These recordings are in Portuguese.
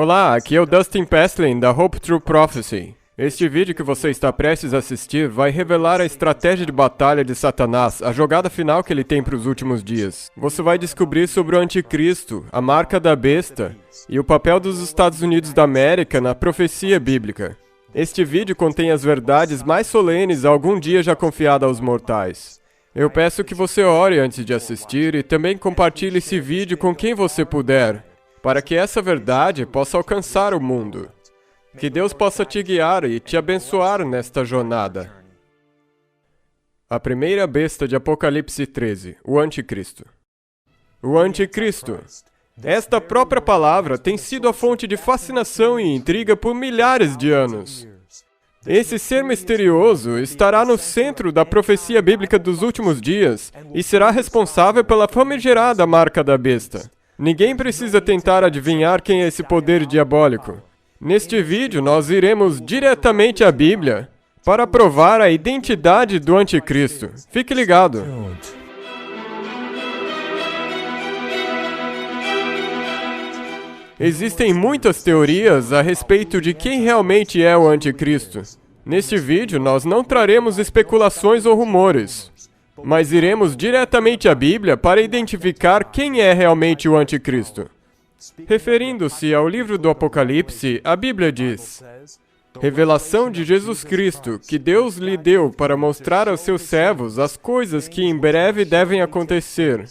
Olá, aqui é o Dustin Pastlin, da Hope True Prophecy. Este vídeo que você está prestes a assistir vai revelar a estratégia de batalha de Satanás, a jogada final que ele tem para os últimos dias. Você vai descobrir sobre o anticristo, a marca da besta e o papel dos Estados Unidos da América na profecia bíblica. Este vídeo contém as verdades mais solenes algum dia já confiadas aos mortais. Eu peço que você ore antes de assistir e também compartilhe esse vídeo com quem você puder, para que essa verdade possa alcançar o mundo. Que Deus possa te guiar e te abençoar nesta jornada. A primeira besta de Apocalipse 13, o Anticristo. O Anticristo. Esta própria palavra tem sido a fonte de fascinação e intriga por milhares de anos. Esse ser misterioso estará no centro da profecia bíblica dos últimos dias e será responsável pela famigerada marca da besta. Ninguém precisa tentar adivinhar quem é esse poder diabólico. Neste vídeo, nós iremos diretamente à Bíblia para provar a identidade do Anticristo. Fique ligado. Existem muitas teorias a respeito de quem realmente é o Anticristo. Neste vídeo, nós não traremos especulações ou rumores, mas iremos diretamente à Bíblia para identificar quem é realmente o Anticristo. Referindo-se ao livro do Apocalipse, a Bíblia diz: revelação de Jesus Cristo, que Deus lhe deu para mostrar aos seus servos as coisas que em breve devem acontecer.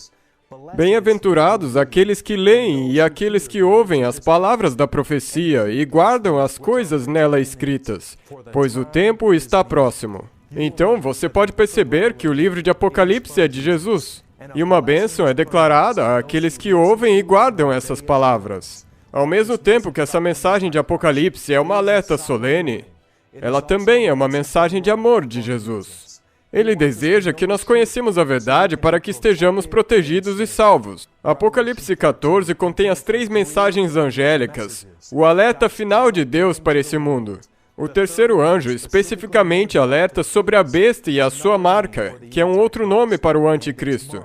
Bem-aventurados aqueles que leem e aqueles que ouvem as palavras da profecia e guardam as coisas nela escritas, pois o tempo está próximo. Então, você pode perceber que o livro de Apocalipse é de Jesus. E uma bênção é declarada àqueles que ouvem e guardam essas palavras. Ao mesmo tempo que essa mensagem de Apocalipse é uma alerta solene, ela também é uma mensagem de amor de Jesus. Ele deseja que nós conhecemos a verdade para que estejamos protegidos e salvos. Apocalipse 14 contém as 3 mensagens angélicas, o alerta final de Deus para esse mundo. O terceiro anjo especificamente alerta sobre a besta e a sua marca, que é um outro nome para o Anticristo.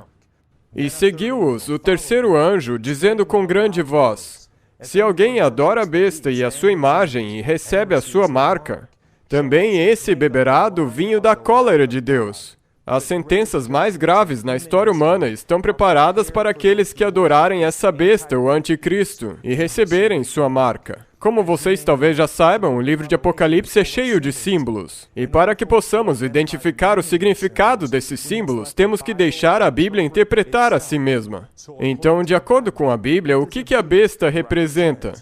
E seguiu-os o terceiro anjo, dizendo com grande voz: se alguém adora a besta e a sua imagem e recebe a sua marca, também esse beberá do vinho da cólera de Deus. As sentenças mais graves na história humana estão preparadas para aqueles que adorarem essa besta, o Anticristo, e receberem sua marca. Como vocês talvez já saibam, o livro de Apocalipse é cheio de símbolos. E para que possamos identificar o significado desses símbolos, temos que deixar a Bíblia interpretar a si mesma. Então, de acordo com a Bíblia, o que a besta representa?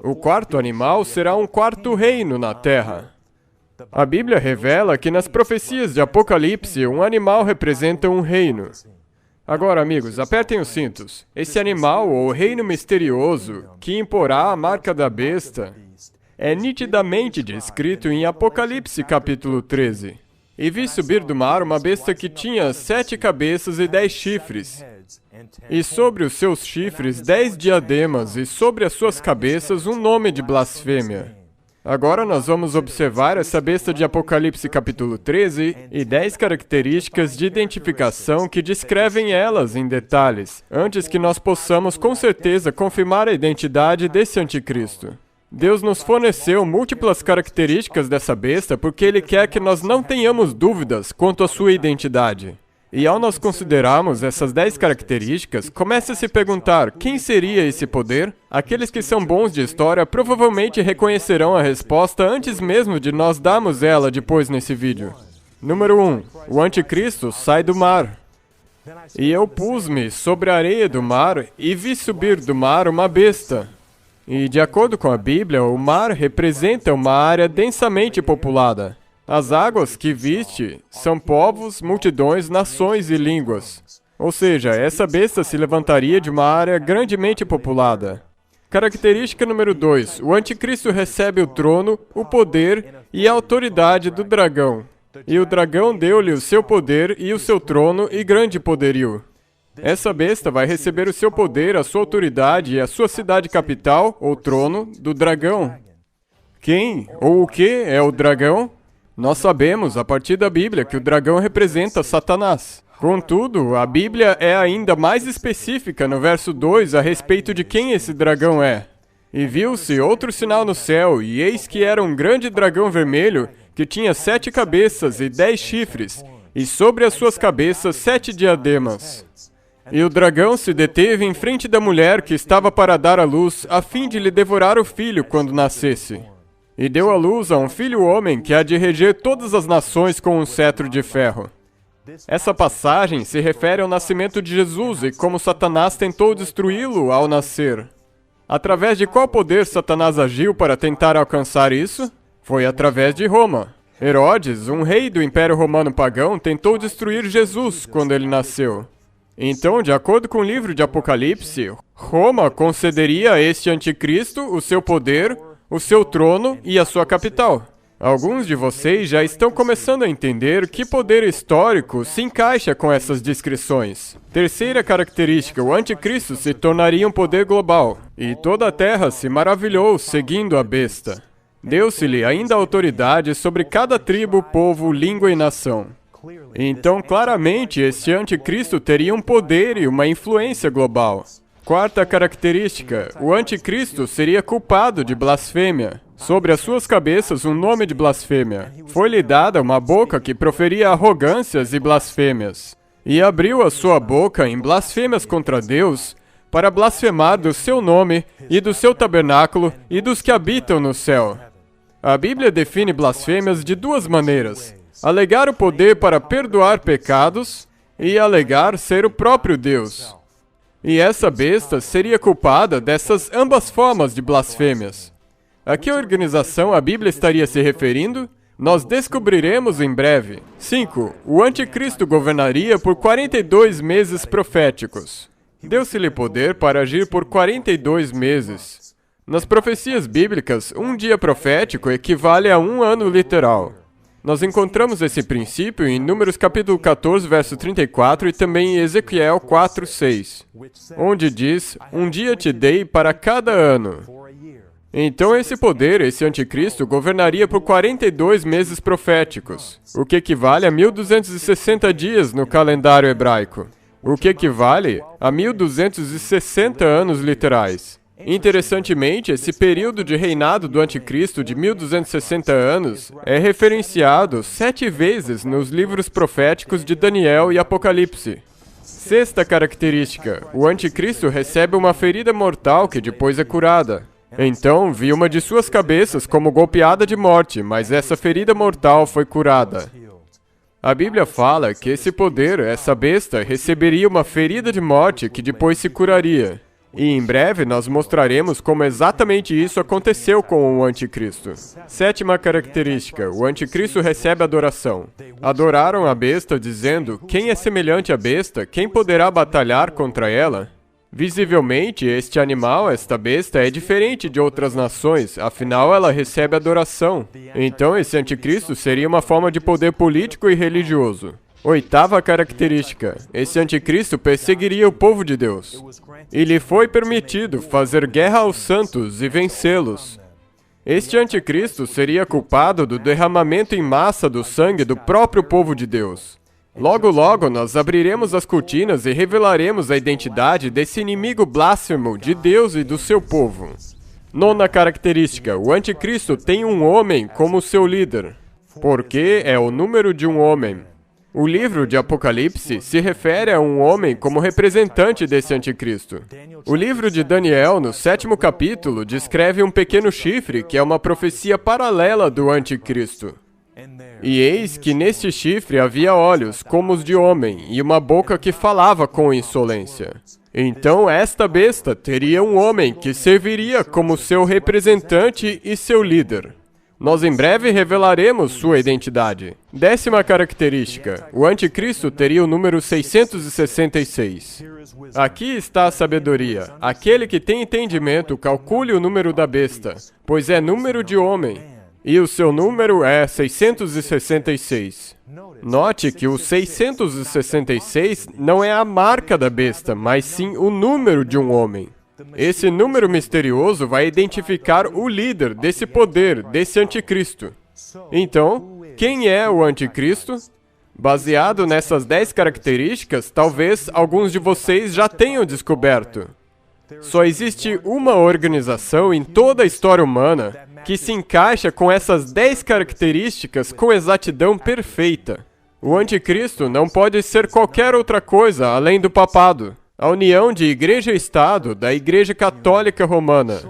O quarto animal será um quarto reino na terra. A Bíblia revela que nas profecias de Apocalipse, um animal representa um reino. Agora, amigos, apertem os cintos. Esse animal, ou reino misterioso, que imporá a marca da besta, é nitidamente descrito em Apocalipse capítulo 13. E vi subir do mar uma besta que tinha 7 cabeças e 10 chifres, e sobre os seus chifres 10 diademas, e sobre as suas cabeças um nome de blasfêmia. Agora nós vamos observar essa besta de Apocalipse capítulo 13 e 10 características de identificação que descrevem elas em detalhes, antes que nós possamos com certeza confirmar a identidade desse anticristo. Deus nos forneceu múltiplas características dessa besta porque Ele quer que nós não tenhamos dúvidas quanto à sua identidade. E ao nós considerarmos essas 10 características, comece a se perguntar, quem seria esse poder? Aqueles que são bons de história provavelmente reconhecerão a resposta antes mesmo de nós darmos ela depois nesse vídeo. Número 1. O anticristo sai do mar. E eu pus-me sobre a areia do mar e vi subir do mar uma besta. E de acordo com a Bíblia, o mar representa uma área densamente populada. As águas que viste são povos, multidões, nações e línguas. Ou seja, essa besta se levantaria de uma área grandemente populada. Característica número 2. O anticristo recebe o trono, o poder e a autoridade do dragão. E o dragão deu-lhe o seu poder e o seu trono e grande poderio. Essa besta vai receber o seu poder, a sua autoridade e a sua cidade capital, ou trono, do dragão. Quem ou o que é o dragão? Nós sabemos, a partir da Bíblia, que o dragão representa Satanás. Contudo, a Bíblia é ainda mais específica no verso 2 a respeito de quem esse dragão é. E viu-se outro sinal no céu, e eis que era um grande dragão vermelho, que tinha 7 cabeças e 10 chifres, e sobre as suas cabeças 7 diademas. E o dragão se deteve em frente da mulher que estava para dar à luz, a fim de lhe devorar o filho quando nascesse. E deu à luz a um filho homem que há de reger todas as nações com um cetro de ferro. Essa passagem se refere ao nascimento de Jesus e como Satanás tentou destruí-lo ao nascer. Através de qual poder Satanás agiu para tentar alcançar isso? Foi através de Roma. Herodes, um rei do Império Romano pagão, tentou destruir Jesus quando ele nasceu. Então, de acordo com o livro de Apocalipse, Roma concederia a este anticristo o seu poder, o seu trono e a sua capital. Alguns de vocês já estão começando a entender que poder histórico se encaixa com essas descrições. Terceira característica, o anticristo se tornaria um poder global, e toda a terra se maravilhou seguindo a besta. Deu-se-lhe ainda autoridade sobre cada tribo, povo, língua e nação. Então, claramente, este anticristo teria um poder e uma influência global. Quarta característica, o anticristo seria culpado de blasfêmia. Sobre as suas cabeças um nome de blasfêmia. Foi-lhe dada uma boca que proferia arrogâncias e blasfêmias. E abriu a sua boca em blasfêmias contra Deus, para blasfemar do seu nome e do seu tabernáculo e dos que habitam no céu. A Bíblia define blasfêmias de duas maneiras: alegar o poder para perdoar pecados e alegar ser o próprio Deus. E essa besta seria culpada dessas ambas formas de blasfêmias. A que organização a Bíblia estaria se referindo? Nós descobriremos em breve. 5. O anticristo governaria por 42 meses proféticos. Deu-se-lhe poder para agir por 42 meses. Nas profecias bíblicas, um dia profético equivale a um ano literal. Nós encontramos esse princípio em Números capítulo 14, verso 34 e também em Ezequiel 4, 6, onde diz: um dia te dei para cada ano. Então esse poder, esse anticristo, governaria por 42 meses proféticos, o que equivale a 1260 dias no calendário hebraico, o que equivale a 1260 anos literais. Interessantemente, esse período de reinado do anticristo de 1260 anos é referenciado 7 vezes nos livros proféticos de Daniel e Apocalipse. Sexta característica, o anticristo recebe uma ferida mortal que depois é curada. Então, vi uma de suas cabeças como golpeada de morte, mas essa ferida mortal foi curada. A Bíblia fala que esse poder, essa besta, receberia uma ferida de morte que depois se curaria. E em breve nós mostraremos como exatamente isso aconteceu com o anticristo. Sétima característica, o anticristo recebe adoração. Adoraram a besta dizendo: quem é semelhante à besta, quem poderá batalhar contra ela? Visivelmente, este animal, esta besta, é diferente de outras nações, afinal ela recebe adoração. Então esse anticristo seria uma forma de poder político e religioso. Oitava característica, esse anticristo perseguiria o povo de Deus. E lhe foi permitido fazer guerra aos santos e vencê-los. Este anticristo seria culpado do derramamento em massa do sangue do próprio povo de Deus. Logo, logo, nós abriremos as cortinas e revelaremos a identidade desse inimigo blasfemo de Deus e do seu povo. Nona característica, o anticristo tem um homem como seu líder, porque é o número de um homem. O livro de Apocalipse se refere a um homem como representante desse anticristo. O livro de Daniel, no 7º capítulo, descreve um pequeno chifre que é uma profecia paralela do anticristo. E eis que neste chifre havia olhos como os de homem e uma boca que falava com insolência. Então esta besta teria um homem que serviria como seu representante e seu líder. Nós em breve revelaremos sua identidade. 10ª característica, o anticristo teria o número 666. Aqui está a sabedoria. Aquele que tem entendimento, calcule o número da besta, pois é número de homem. E o seu número é 666. Note que o 666 não é a marca da besta, mas sim o número de um homem. Esse número misterioso vai identificar o líder desse poder, desse anticristo. Então, quem é o anticristo? Baseado nessas 10 características, talvez alguns de vocês já tenham descoberto. Só existe uma organização em toda a história humana que se encaixa com essas 10 características com exatidão perfeita. O anticristo não pode ser qualquer outra coisa além do papado, a união de Igreja e Estado da Igreja Católica Romana.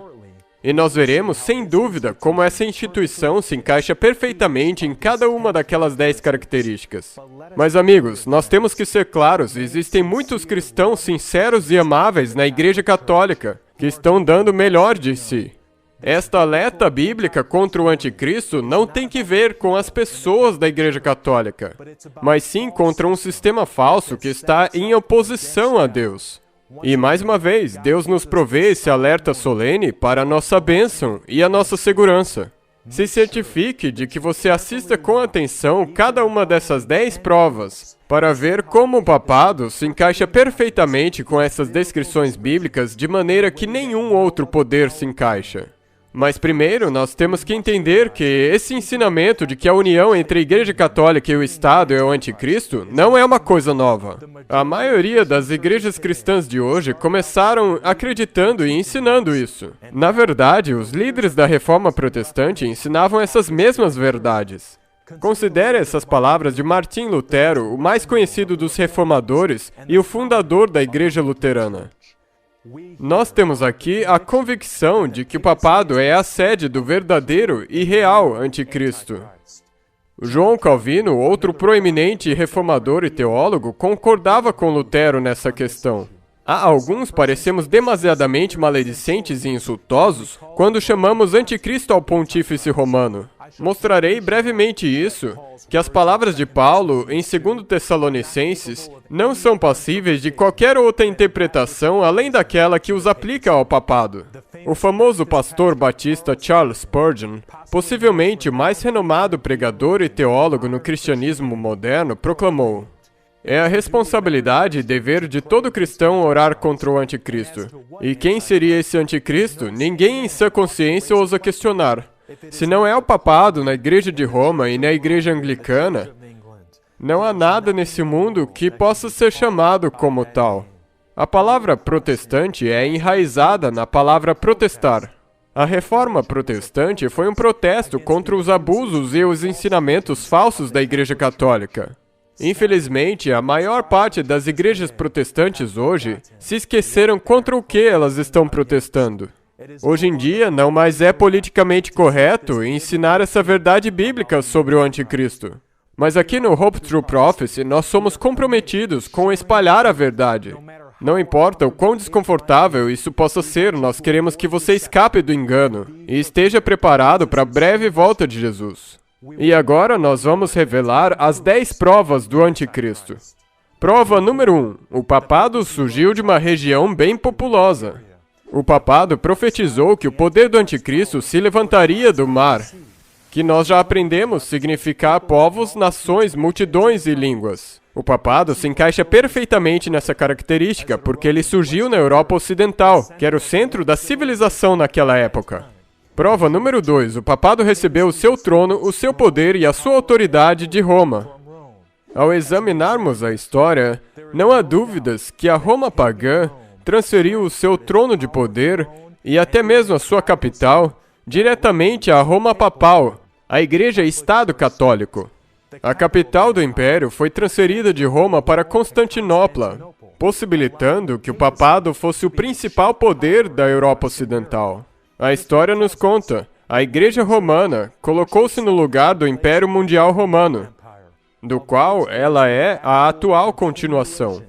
E nós veremos, sem dúvida, como essa instituição se encaixa perfeitamente em cada uma daquelas 10 características. Mas, amigos, nós temos que ser claros, existem muitos cristãos sinceros e amáveis na Igreja Católica que estão dando o melhor de si. Esta alerta bíblica contra o anticristo não tem que ver com as pessoas da Igreja Católica, mas sim contra um sistema falso que está em oposição a Deus. E, mais uma vez, Deus nos provê esse alerta solene para a nossa bênção e a nossa segurança. Se certifique de que você assista com atenção cada uma dessas 10 provas, para ver como o papado se encaixa perfeitamente com essas descrições bíblicas de maneira que nenhum outro poder se encaixa. Mas primeiro, nós temos que entender que esse ensinamento de que a união entre a Igreja Católica e o Estado é o anticristo não é uma coisa nova. A maioria das igrejas cristãs de hoje começaram acreditando e ensinando isso. Na verdade, os líderes da Reforma Protestante ensinavam essas mesmas verdades. Considere essas palavras de Martim Lutero, o mais conhecido dos reformadores e o fundador da Igreja Luterana. Nós temos aqui a convicção de que o papado é a sede do verdadeiro e real anticristo. João Calvino, outro proeminente reformador e teólogo, concordava com Lutero nessa questão. A alguns parecemos demasiadamente maledicentes e insultosos quando chamamos anticristo ao pontífice romano. Mostrarei brevemente isso, que as palavras de Paulo em 2 Tessalonicenses não são passíveis de qualquer outra interpretação além daquela que os aplica ao papado. O famoso pastor batista Charles Spurgeon, possivelmente o mais renomado pregador e teólogo no cristianismo moderno, proclamou: "É a responsabilidade e dever de todo cristão orar contra o anticristo. E quem seria esse anticristo? Ninguém em sã consciência ousa questionar. Se não é o papado na Igreja de Roma e na Igreja Anglicana, não há nada nesse mundo que possa ser chamado como tal." A palavra protestante é enraizada na palavra protestar. A Reforma Protestante foi um protesto contra os abusos e os ensinamentos falsos da Igreja Católica. Infelizmente, a maior parte das igrejas protestantes hoje se esqueceram contra o que elas estão protestando. Hoje em dia, não mais é politicamente correto ensinar essa verdade bíblica sobre o anticristo. Mas aqui no Hope True Prophecy, nós somos comprometidos com espalhar a verdade. Não importa o quão desconfortável isso possa ser, nós queremos que você escape do engano e esteja preparado para a breve volta de Jesus. E agora nós vamos revelar as 10 provas do anticristo. Prova número 1. O papado surgiu de uma região bem populosa. O papado profetizou que o poder do anticristo se levantaria do mar, que nós já aprendemos significar povos, nações, multidões e línguas. O papado se encaixa perfeitamente nessa característica, porque ele surgiu na Europa Ocidental, que era o centro da civilização naquela época. Prova número 2. O papado recebeu o seu trono, o seu poder e a sua autoridade de Roma. Ao examinarmos a história, não há dúvidas que a Roma pagã transferiu o seu trono de poder e até mesmo a sua capital diretamente à Roma papal, a Igreja-Estado Católico. A capital do império foi transferida de Roma para Constantinopla, possibilitando que o papado fosse o principal poder da Europa Ocidental. A história nos conta, a Igreja Romana colocou-se no lugar do Império Mundial Romano, do qual ela é a atual continuação.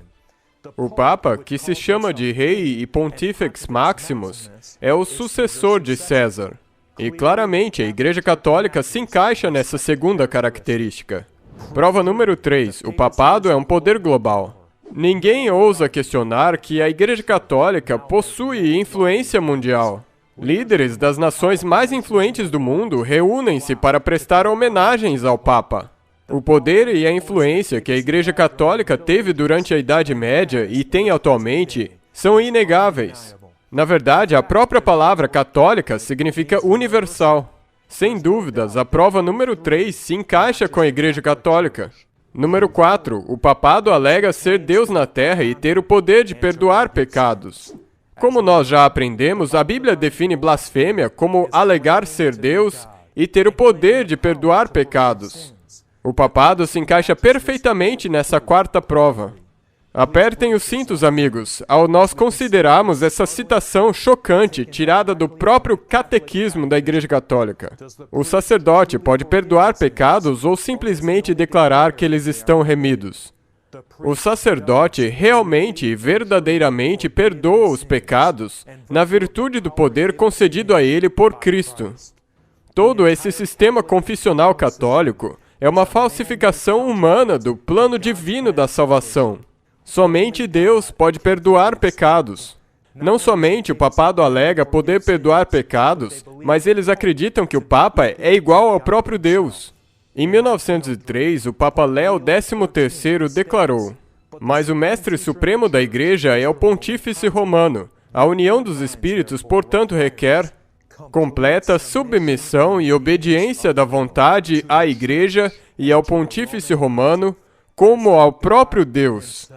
O Papa, que se chama de Rei e Pontifex Maximus, é o sucessor de César. E claramente a Igreja Católica se encaixa nessa segunda característica. Prova número 3. O papado é um poder global. Ninguém ousa questionar que a Igreja Católica possui influência mundial. Líderes das nações mais influentes do mundo reúnem-se para prestar homenagens ao Papa. O poder e a influência que a Igreja Católica teve durante a Idade Média e tem atualmente são inegáveis. Na verdade, a própria palavra católica significa universal. Sem dúvidas, a prova número 3 se encaixa com a Igreja Católica. Número 4. O papado alega ser Deus na Terra e ter o poder de perdoar pecados. Como nós já aprendemos, a Bíblia define blasfêmia como alegar ser Deus e ter o poder de perdoar pecados. O papado se encaixa perfeitamente nessa quarta prova. Apertem os cintos, amigos, ao nós considerarmos essa citação chocante tirada do próprio catequismo da Igreja Católica. O sacerdote pode perdoar pecados ou simplesmente declarar que eles estão remidos. O sacerdote realmente e verdadeiramente perdoa os pecados na virtude do poder concedido a ele por Cristo. Todo esse sistema confissional católico é uma falsificação humana do plano divino da salvação. Somente Deus pode perdoar pecados. Não somente o papado alega poder perdoar pecados, mas eles acreditam que o Papa é igual ao próprio Deus. Em 1903, o Papa Léo XIII declarou: "Mas o mestre supremo da Igreja é o Pontífice Romano. A união dos espíritos, portanto, requer completa submissão e obediência da vontade à Igreja e ao Pontífice Romano, como ao próprio Deus."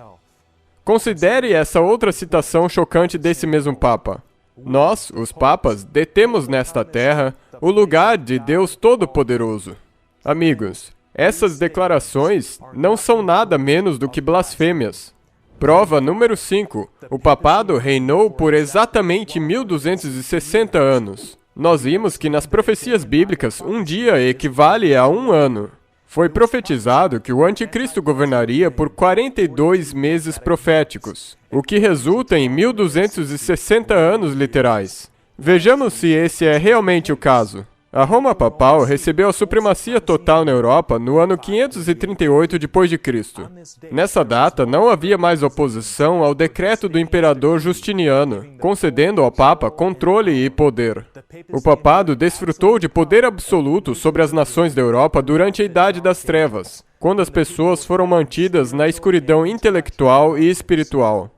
Considere essa outra citação chocante desse mesmo Papa. Nós, os Papas, detemos nesta terra o lugar de Deus Todo-Poderoso. Amigos, essas declarações não são nada menos do que blasfêmias. Prova número 5. O papado reinou por exatamente 1260 anos. Nós vimos que nas profecias bíblicas, um dia equivale a um ano. Foi profetizado que o anticristo governaria por 42 meses proféticos, o que resulta em 1260 anos literais. Vejamos se esse é realmente o caso. A Roma papal recebeu a supremacia total na Europa no ano 538 d.C. Nessa data, não havia mais oposição ao decreto do imperador Justiniano, concedendo ao Papa controle e poder. O papado desfrutou de poder absoluto sobre as nações da Europa durante a Idade das Trevas, quando as pessoas foram mantidas na escuridão intelectual e espiritual.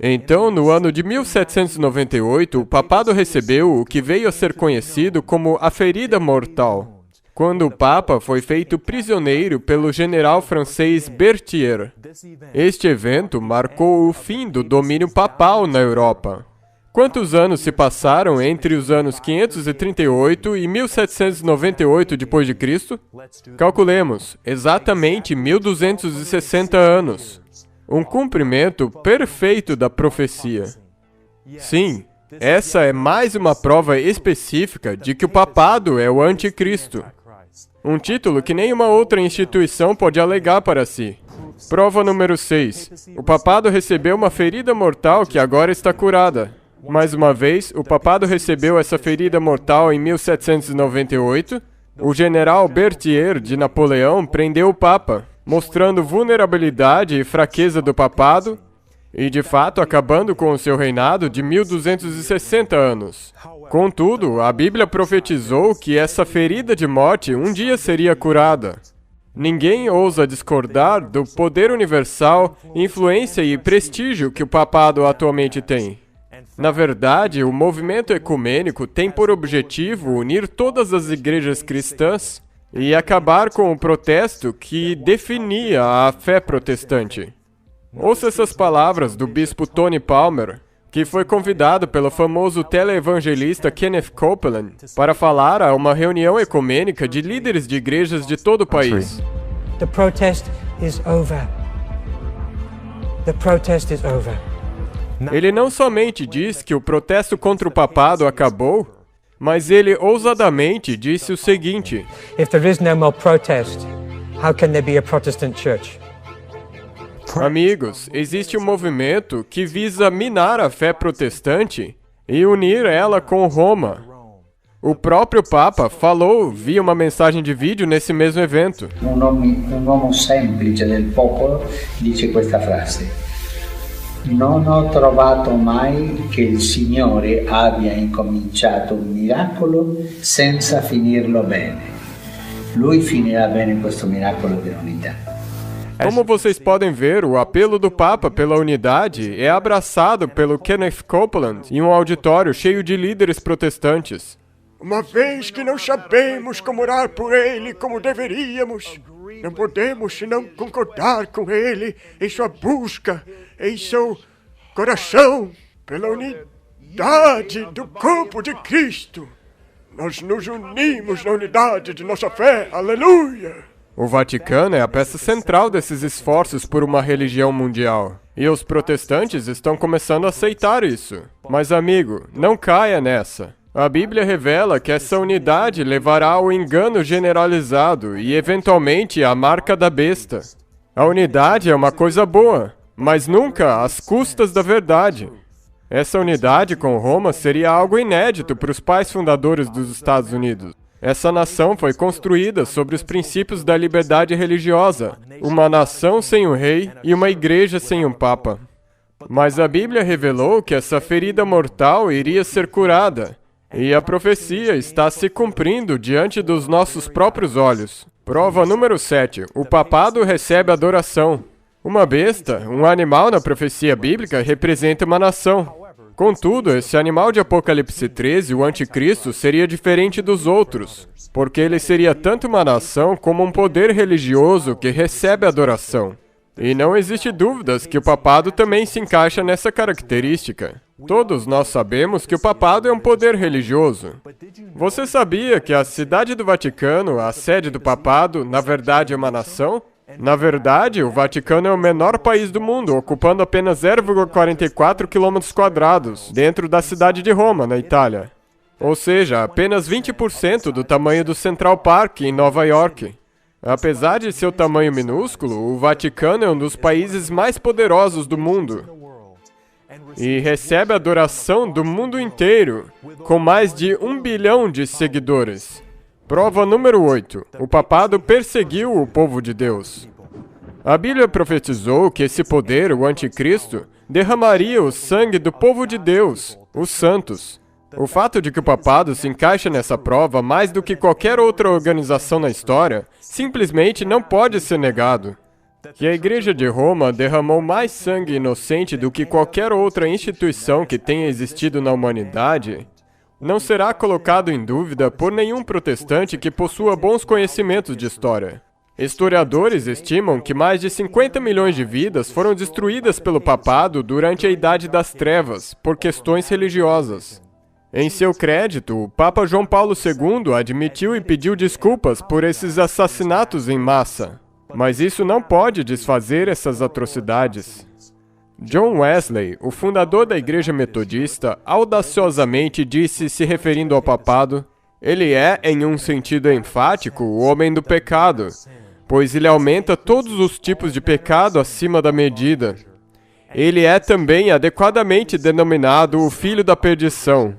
Então, no ano de 1798, o papado recebeu o que veio a ser conhecido como a ferida mortal, quando o Papa foi feito prisioneiro pelo general francês Berthier. Este evento marcou o fim do domínio papal na Europa. Quantos anos se passaram entre os anos 538 e 1798 d.C.? Calculemos, exatamente 1260 anos. Um cumprimento perfeito da profecia. Sim, essa é mais uma prova específica de que o papado é o anticristo. Um título que nenhuma outra instituição pode alegar para si. Prova número 6. O papado recebeu uma ferida mortal que agora está curada. Mais uma vez, o papado recebeu essa ferida mortal em 1798. O general Berthier de Napoleão prendeu o Papa, mostrando vulnerabilidade e fraqueza do papado, e de fato acabando com o seu reinado de 1260 anos. Contudo, a Bíblia profetizou que essa ferida de morte um dia seria curada. Ninguém ousa discordar do poder universal, influência e prestígio que o papado atualmente tem. Na verdade, o movimento ecumênico tem por objetivo unir todas as igrejas cristãs e acabar com o protesto que definia a fé protestante. Ouça essas palavras do bispo Tony Palmer, que foi convidado pelo famoso teleevangelista Kenneth Copeland para falar a uma reunião ecumênica de líderes de igrejas de todo o país. The protest is over. The protest is over. Ele não somente diz que o protesto contra o papado acabou, mas ele ousadamente disse o seguinte: If there is no more protest, how can there be a Protestant church? Amigos, existe um movimento que visa minar a fé protestante e unir ela com Roma. O próprio Papa falou via uma mensagem de vídeo nesse mesmo evento. Un uomo semplice del popolo dice questa frase: Non ho trovato mai che il Signore abbia incominciato un miracolo senza finirlo bene. Lui finirà bene questo miracolo dell'unità. Como vocês podem ver, o apelo do Papa pela unidade é abraçado pelo Kenneth Copeland em um auditório cheio de líderes protestantes. Uma vez que não sabemos como orar por ele como deveríamos, não podemos senão concordar com ele em sua busca, em seu coração pela unidade do corpo de Cristo. Nós nos unimos na unidade de nossa fé. Aleluia! O Vaticano é a peça central desses esforços por uma religião mundial. E os protestantes estão começando a aceitar isso. Mas, amigo, não caia nessa. A Bíblia revela que essa unidade levará ao engano generalizado e, eventualmente, à marca da besta. A unidade é uma coisa boa, mas nunca às custas da verdade. Essa unidade com Roma seria algo inédito para os pais fundadores dos Estados Unidos. Essa nação foi construída sobre os princípios da liberdade religiosa, uma nação sem um rei e uma igreja sem um papa. Mas a Bíblia revelou que essa ferida mortal iria ser curada, e a profecia está se cumprindo diante dos nossos próprios olhos. Prova número 7. O papado recebe adoração. Uma besta, um animal na profecia bíblica, representa uma nação. Contudo, esse animal de Apocalipse 13, o anticristo, seria diferente dos outros, porque ele seria tanto uma nação como um poder religioso que recebe adoração. E não existe dúvidas que o papado também se encaixa nessa característica. Todos nós sabemos que o papado é um poder religioso. Você sabia que a cidade do Vaticano, a sede do papado, na verdade é uma nação? Na verdade, o Vaticano é o menor país do mundo, ocupando apenas 0,44 km², dentro da cidade de Roma, na Itália. Ou seja, apenas 20% do tamanho do Central Park, em Nova York. Apesar de seu tamanho minúsculo, o Vaticano é um dos países mais poderosos do mundo. E recebe adoração do mundo inteiro, com mais de 1 bilhão de seguidores. Prova número 8. O papado perseguiu o povo de Deus. A Bíblia profetizou que esse poder, o anticristo, derramaria o sangue do povo de Deus, os santos. O fato de que o papado se encaixa nessa prova mais do que qualquer outra organização na história, simplesmente não pode ser negado. Que a Igreja de Roma derramou mais sangue inocente do que qualquer outra instituição que tenha existido na humanidade, não será colocado em dúvida por nenhum protestante que possua bons conhecimentos de história. Historiadores estimam que mais de 50 milhões de vidas foram destruídas pelo papado durante a Idade das Trevas, por questões religiosas. Em seu crédito, o Papa João Paulo II admitiu e pediu desculpas por esses assassinatos em massa. Mas isso não pode desfazer essas atrocidades. John Wesley, o fundador da Igreja Metodista, audaciosamente disse, se referindo ao papado, ele é, em um sentido enfático, o homem do pecado, pois ele aumenta todos os tipos de pecado acima da medida. Ele é também adequadamente denominado o filho da perdição,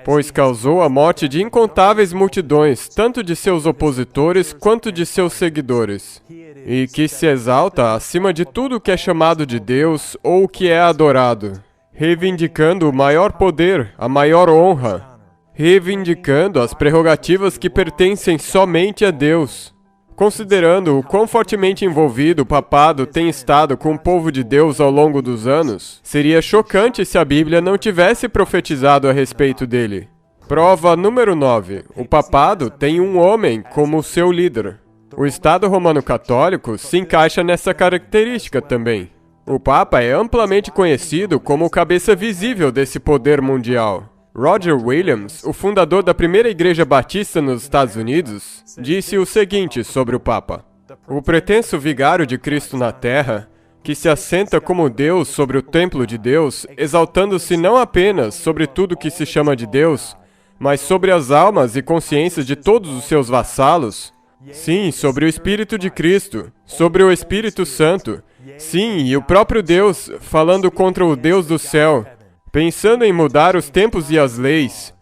pois causou a morte de incontáveis multidões, tanto de seus opositores quanto de seus seguidores, e que se exalta acima de tudo o que é chamado de Deus ou o que é adorado, reivindicando o maior poder, a maior honra, reivindicando as prerrogativas que pertencem somente a Deus. Considerando o quão fortemente envolvido o papado tem estado com o povo de Deus ao longo dos anos, seria chocante se a Bíblia não tivesse profetizado a respeito dele. Prova número 9. O papado tem um homem como seu líder. O Estado Romano Católico se encaixa nessa característica também. O Papa é amplamente conhecido como o cabeça visível desse poder mundial. Roger Williams, o fundador da primeira igreja batista nos Estados Unidos, disse o seguinte sobre o Papa: o pretenso vigário de Cristo na Terra, que se assenta como Deus sobre o templo de Deus, exaltando-se não apenas sobre tudo que se chama de Deus, mas sobre as almas e consciências de todos os seus vassalos. Sim, sobre o Espírito de Cristo, sobre o Espírito Santo. Sim, e o próprio Deus, falando contra o Deus do céu, pensando em mudar os tempos e as leis.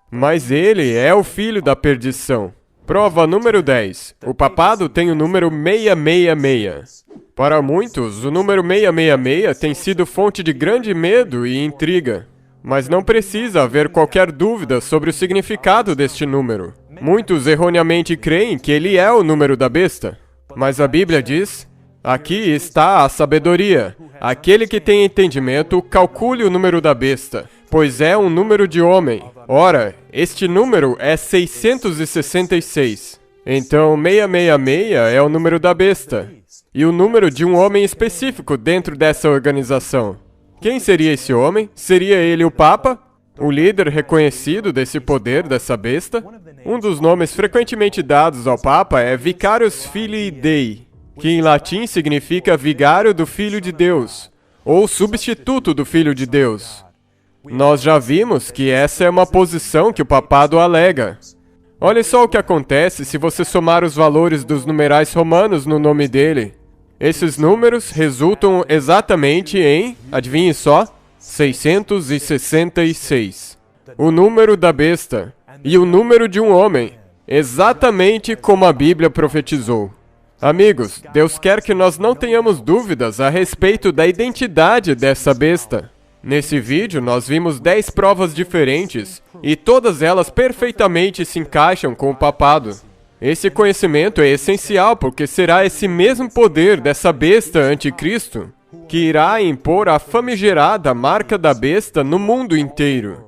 Mas ele é o filho da perdição. Prova número 10. O papado tem o número 666. Para muitos, o número 666 tem sido fonte de grande medo e intriga. Mas não precisa haver qualquer dúvida sobre o significado deste número. Muitos erroneamente creem que ele é o número da besta. Mas a Bíblia diz: aqui está a sabedoria. Aquele que tem entendimento, calcule o número da besta, pois é um número de homem. Ora, este número é 666. Então, 666 é o número da besta, e o número de um homem específico dentro dessa organização. Quem seria esse homem? Seria ele o Papa? O líder reconhecido desse poder dessa besta, um dos nomes frequentemente dados ao Papa é Vicarius Filii Dei, que em latim significa vigário do Filho de Deus, ou substituto do Filho de Deus. Nós já vimos que essa é uma posição que o papado alega. Olha só o que acontece se você somar os valores dos numerais romanos no nome dele. Esses números resultam exatamente em, adivinhe só, 666. O número da besta e o número de um homem, exatamente como a Bíblia profetizou. Amigos, Deus quer que nós não tenhamos dúvidas a respeito da identidade dessa besta. Nesse vídeo, nós vimos 10 provas diferentes, e todas elas perfeitamente se encaixam com o papado. Esse conhecimento é essencial porque será esse mesmo poder dessa besta anticristo que irá impor a famigerada marca da besta no mundo inteiro.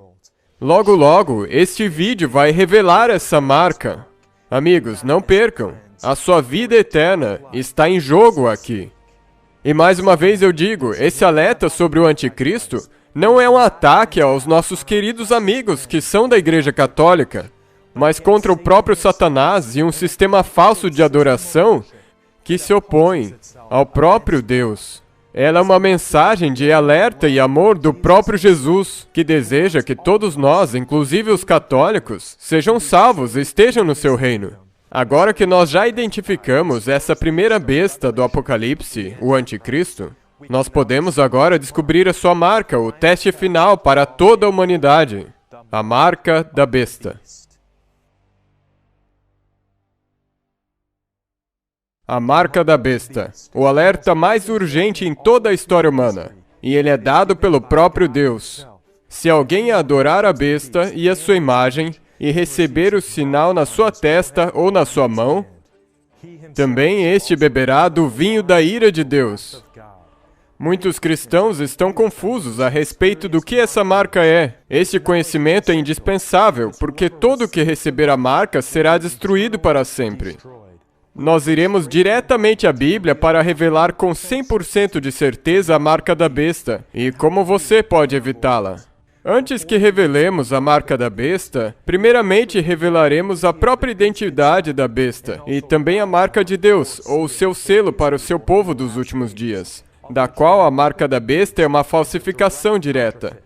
Logo, logo, este vídeo vai revelar essa marca. Amigos, não percam, a sua vida eterna está em jogo aqui. E mais uma vez eu digo, esse alerta sobre o anticristo não é um ataque aos nossos queridos amigos que são da Igreja Católica, mas contra o próprio Satanás e um sistema falso de adoração que se opõe ao próprio Deus. Ela é uma mensagem de alerta e amor do próprio Jesus, que deseja que todos nós, inclusive os católicos, sejam salvos e estejam no seu reino. Agora que nós já identificamos essa primeira besta do Apocalipse, o Anticristo, nós podemos agora descobrir a sua marca, o teste final para toda a humanidade, a marca da besta. A marca da besta, o alerta mais urgente em toda a história humana, e ele é dado pelo próprio Deus. Se alguém adorar a besta e a sua imagem, e receber o sinal na sua testa ou na sua mão, também este beberá do vinho da ira de Deus. Muitos cristãos estão confusos a respeito do que essa marca é. Este conhecimento é indispensável, porque todo que receber a marca será destruído para sempre. Nós iremos diretamente à Bíblia para revelar com 100% de certeza a marca da besta, e como você pode evitá-la. Antes que revelemos a marca da besta, primeiramente revelaremos a própria identidade da besta e também a marca de Deus, ou o seu selo para o seu povo dos últimos dias, da qual a marca da besta é uma falsificação direta.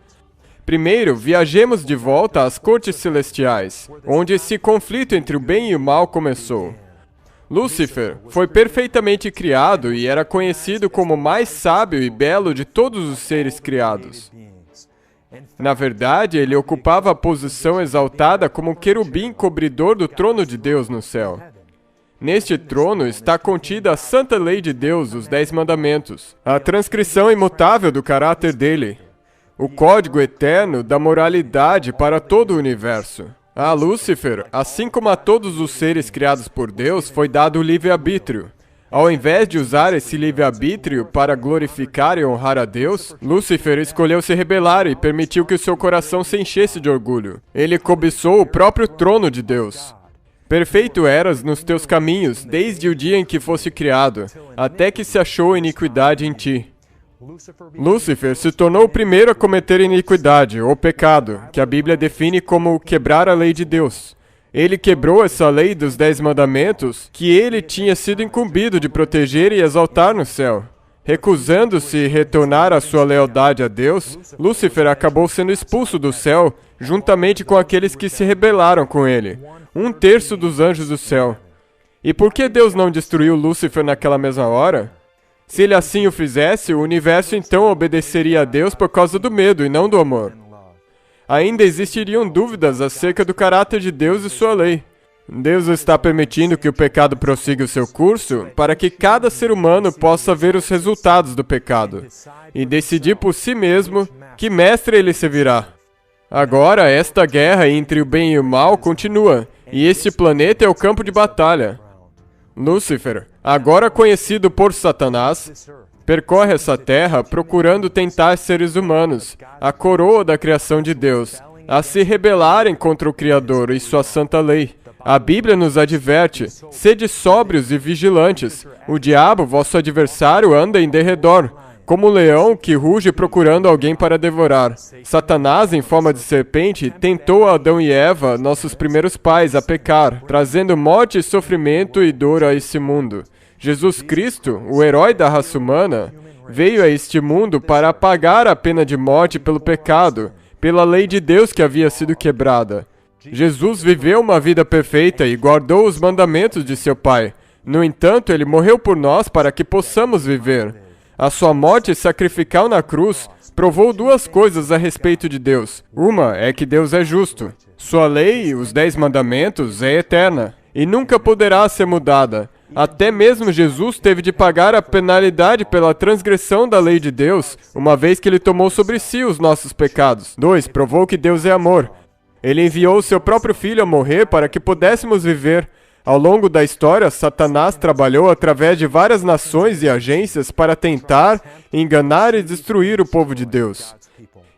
Primeiro, viajemos de volta às cortes celestiais, onde esse conflito entre o bem e o mal começou. Lúcifer foi perfeitamente criado e era conhecido como o mais sábio e belo de todos os seres criados. Na verdade, ele ocupava a posição exaltada como querubim cobridor do trono de Deus no céu. Neste trono está contida a santa lei de Deus, os 10 mandamentos, a transcrição imutável do caráter dele, o código eterno da moralidade para todo o universo. A Lúcifer, assim como a todos os seres criados por Deus, foi dado o livre-arbítrio. Ao invés de usar esse livre-arbítrio para glorificar e honrar a Deus, Lúcifer escolheu se rebelar e permitiu que o seu coração se enchesse de orgulho. Ele cobiçou o próprio trono de Deus. Perfeito eras nos teus caminhos, desde o dia em que fosse criado, até que se achou iniquidade em ti. Lúcifer se tornou o primeiro a cometer iniquidade, ou pecado, que a Bíblia define como quebrar a lei de Deus. Ele quebrou essa lei dos 10 mandamentos que ele tinha sido incumbido de proteger e exaltar no céu. Recusando-se retornar à sua lealdade a Deus, Lúcifer acabou sendo expulso do céu, juntamente com aqueles que se rebelaram com ele, 1/3 dos anjos do céu. E por que Deus não destruiu Lúcifer naquela mesma hora? Se ele assim o fizesse, o universo então obedeceria a Deus por causa do medo e não do amor. Ainda existiriam dúvidas acerca do caráter de Deus e sua lei. Deus está permitindo que o pecado prossiga o seu curso para que cada ser humano possa ver os resultados do pecado e decidir por si mesmo que mestre ele servirá. Agora, esta guerra entre o bem e o mal continua, e este planeta é o campo de batalha. Lúcifer, agora conhecido por Satanás, percorre essa terra procurando tentar seres humanos, a coroa da criação de Deus, a se rebelarem contra o Criador e sua santa lei. A Bíblia nos adverte, sede sóbrios e vigilantes. O diabo, vosso adversário, anda em derredor, como um leão que ruge procurando alguém para devorar. Satanás, em forma de serpente, tentou Adão e Eva, nossos primeiros pais, a pecar, trazendo morte, sofrimento e dor a esse mundo. Jesus Cristo, o herói da raça humana, veio a este mundo para apagar a pena de morte pelo pecado, pela lei de Deus que havia sido quebrada. Jesus viveu uma vida perfeita e guardou os mandamentos de seu Pai. No entanto, ele morreu por nós para que possamos viver. A sua morte sacrificial na cruz provou duas coisas a respeito de Deus. Uma é que Deus é justo. Sua lei, os 10 mandamentos, é eterna e nunca poderá ser mudada. Até mesmo Jesus teve de pagar a penalidade pela transgressão da lei de Deus, uma vez que ele tomou sobre si os nossos pecados. 2. Provou que Deus é amor. Ele enviou o seu próprio Filho a morrer para que pudéssemos viver. Ao longo da história, Satanás trabalhou através de várias nações e agências para tentar, enganar e destruir o povo de Deus,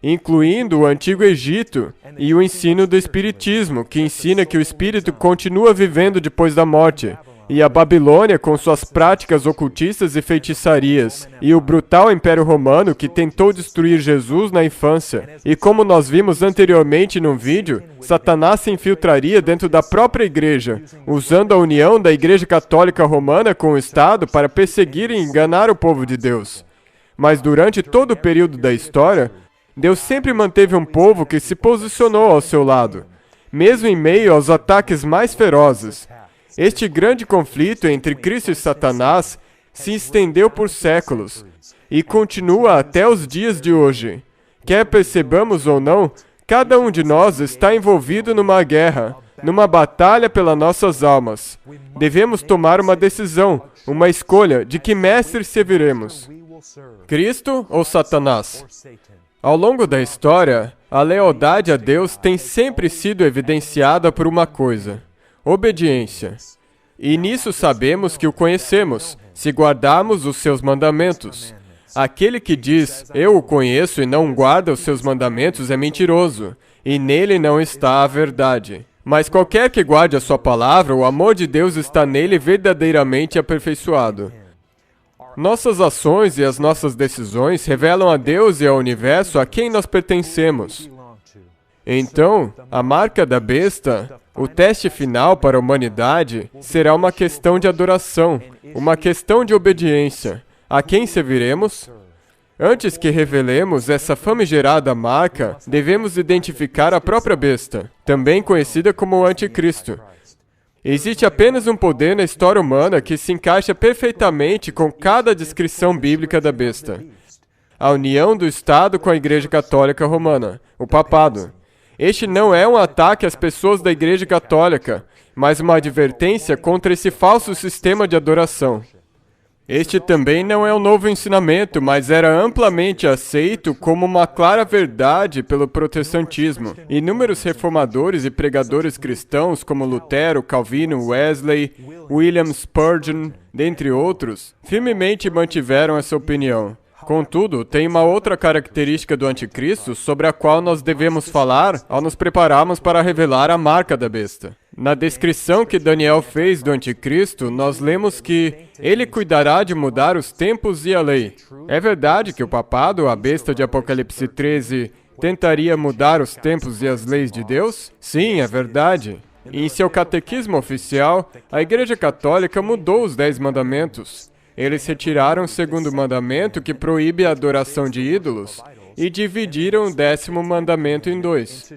incluindo o Antigo Egito e o ensino do Espiritismo, que ensina que o Espírito continua vivendo depois da morte, e a Babilônia com suas práticas ocultistas e feitiçarias, e o brutal Império Romano que tentou destruir Jesus na infância. E como nós vimos anteriormente num vídeo, Satanás se infiltraria dentro da própria igreja, usando a união da Igreja Católica Romana com o Estado para perseguir e enganar o povo de Deus. Mas durante todo o período da história, Deus sempre manteve um povo que se posicionou ao seu lado, mesmo em meio aos ataques mais ferozes. Este grande conflito entre Cristo e Satanás se estendeu por séculos e continua até os dias de hoje. Quer percebamos ou não, cada um de nós está envolvido numa guerra, numa batalha pelas nossas almas. Devemos tomar uma decisão, uma escolha de que mestre serviremos: Cristo ou Satanás? Ao longo da história, a lealdade a Deus tem sempre sido evidenciada por uma coisa: obediência. E nisso sabemos que o conhecemos, se guardarmos os seus mandamentos. Aquele que diz, eu o conheço e não guarda os seus mandamentos é mentiroso, e nele não está a verdade. Mas qualquer que guarde a sua palavra, o amor de Deus está nele verdadeiramente aperfeiçoado. Nossas ações e as nossas decisões revelam a Deus e ao universo a quem nós pertencemos. Então, a marca da besta, o teste final para a humanidade, será uma questão de adoração, uma questão de obediência. A quem serviremos? Antes que revelemos essa famigerada marca, devemos identificar a própria besta, também conhecida como o Anticristo. Existe apenas um poder na história humana que se encaixa perfeitamente com cada descrição bíblica da besta: a união do Estado com a Igreja Católica Romana, o Papado. Este não é um ataque às pessoas da Igreja Católica, mas uma advertência contra esse falso sistema de adoração. Este também não é um novo ensinamento, mas era amplamente aceito como uma clara verdade pelo protestantismo. Inúmeros reformadores e pregadores cristãos, como Lutero, Calvino, Wesley, William Spurgeon, dentre outros, firmemente mantiveram essa opinião. Contudo, tem uma outra característica do Anticristo sobre a qual nós devemos falar ao nos prepararmos para revelar a marca da besta. Na descrição que Daniel fez do Anticristo, nós lemos que ele cuidará de mudar os tempos e a lei. É verdade que o papado, a besta de Apocalipse 13, tentaria mudar os tempos e as leis de Deus? Sim, é verdade. E em seu catequismo oficial, a Igreja Católica mudou os 10 mandamentos. Eles retiraram o segundo mandamento, que proíbe a adoração de ídolos, e dividiram o 10º mandamento em 2,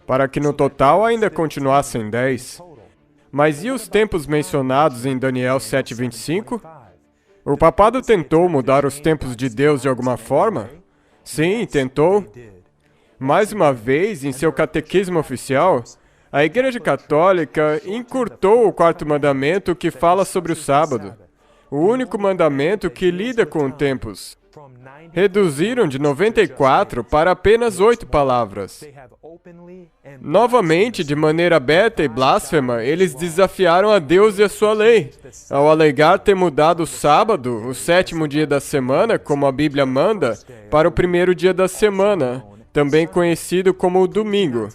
para que no total ainda continuassem 10. Mas e os tempos mencionados em Daniel 7:25? O papado tentou mudar os tempos de Deus de alguma forma? Sim, tentou. Mais uma vez, em seu catequismo oficial, a Igreja Católica encurtou o 4º mandamento, que fala sobre o sábado, o único mandamento que lida com tempos. Reduziram de 94 para apenas 8 palavras. Novamente, de maneira aberta e blasfema, eles desafiaram a Deus e a sua lei, ao alegar ter mudado o sábado, o 7º dia da semana, como a Bíblia manda, para o 1º dia da semana, também conhecido como o domingo.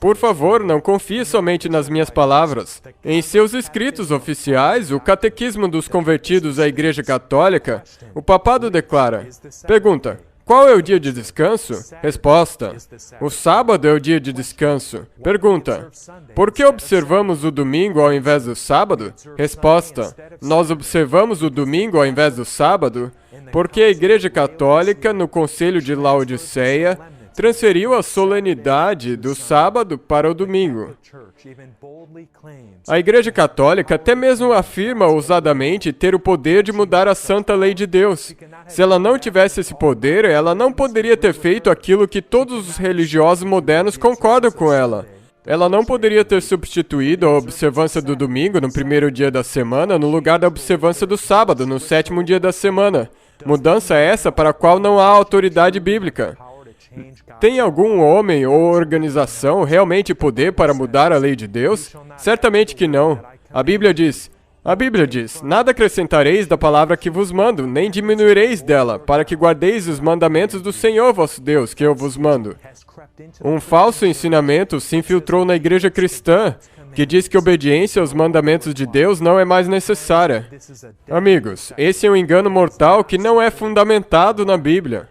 Por favor, não confie somente nas minhas palavras. Em seus escritos oficiais, o Catequismo dos Convertidos à Igreja Católica, o Papado declara: pergunta: qual é o dia de descanso? Resposta: o sábado é o dia de descanso. Pergunta: por que observamos o domingo ao invés do sábado? Resposta: nós observamos o domingo ao invés do sábado porque a Igreja Católica, no Concílio de Laodiceia, transferiu a solenidade do sábado para o domingo. A Igreja Católica até mesmo afirma ousadamente ter o poder de mudar a santa lei de Deus. Se ela não tivesse esse poder, ela não poderia ter feito aquilo que todos os religiosos modernos concordam com ela. Ela não poderia ter substituído a observância do domingo no primeiro dia da semana no lugar da observância do sábado no sétimo dia da semana. Mudança essa para a qual não há autoridade bíblica. Tem algum homem ou organização realmente poder para mudar a lei de Deus? Certamente que não. A Bíblia diz, nada acrescentareis da palavra que vos mando, nem diminuireis dela, para que guardeis os mandamentos do Senhor vosso Deus, que eu vos mando. Um falso ensinamento se infiltrou na igreja cristã, que diz que obediência aos mandamentos de Deus não é mais necessária. Amigos, esse é um engano mortal que não é fundamentado na Bíblia.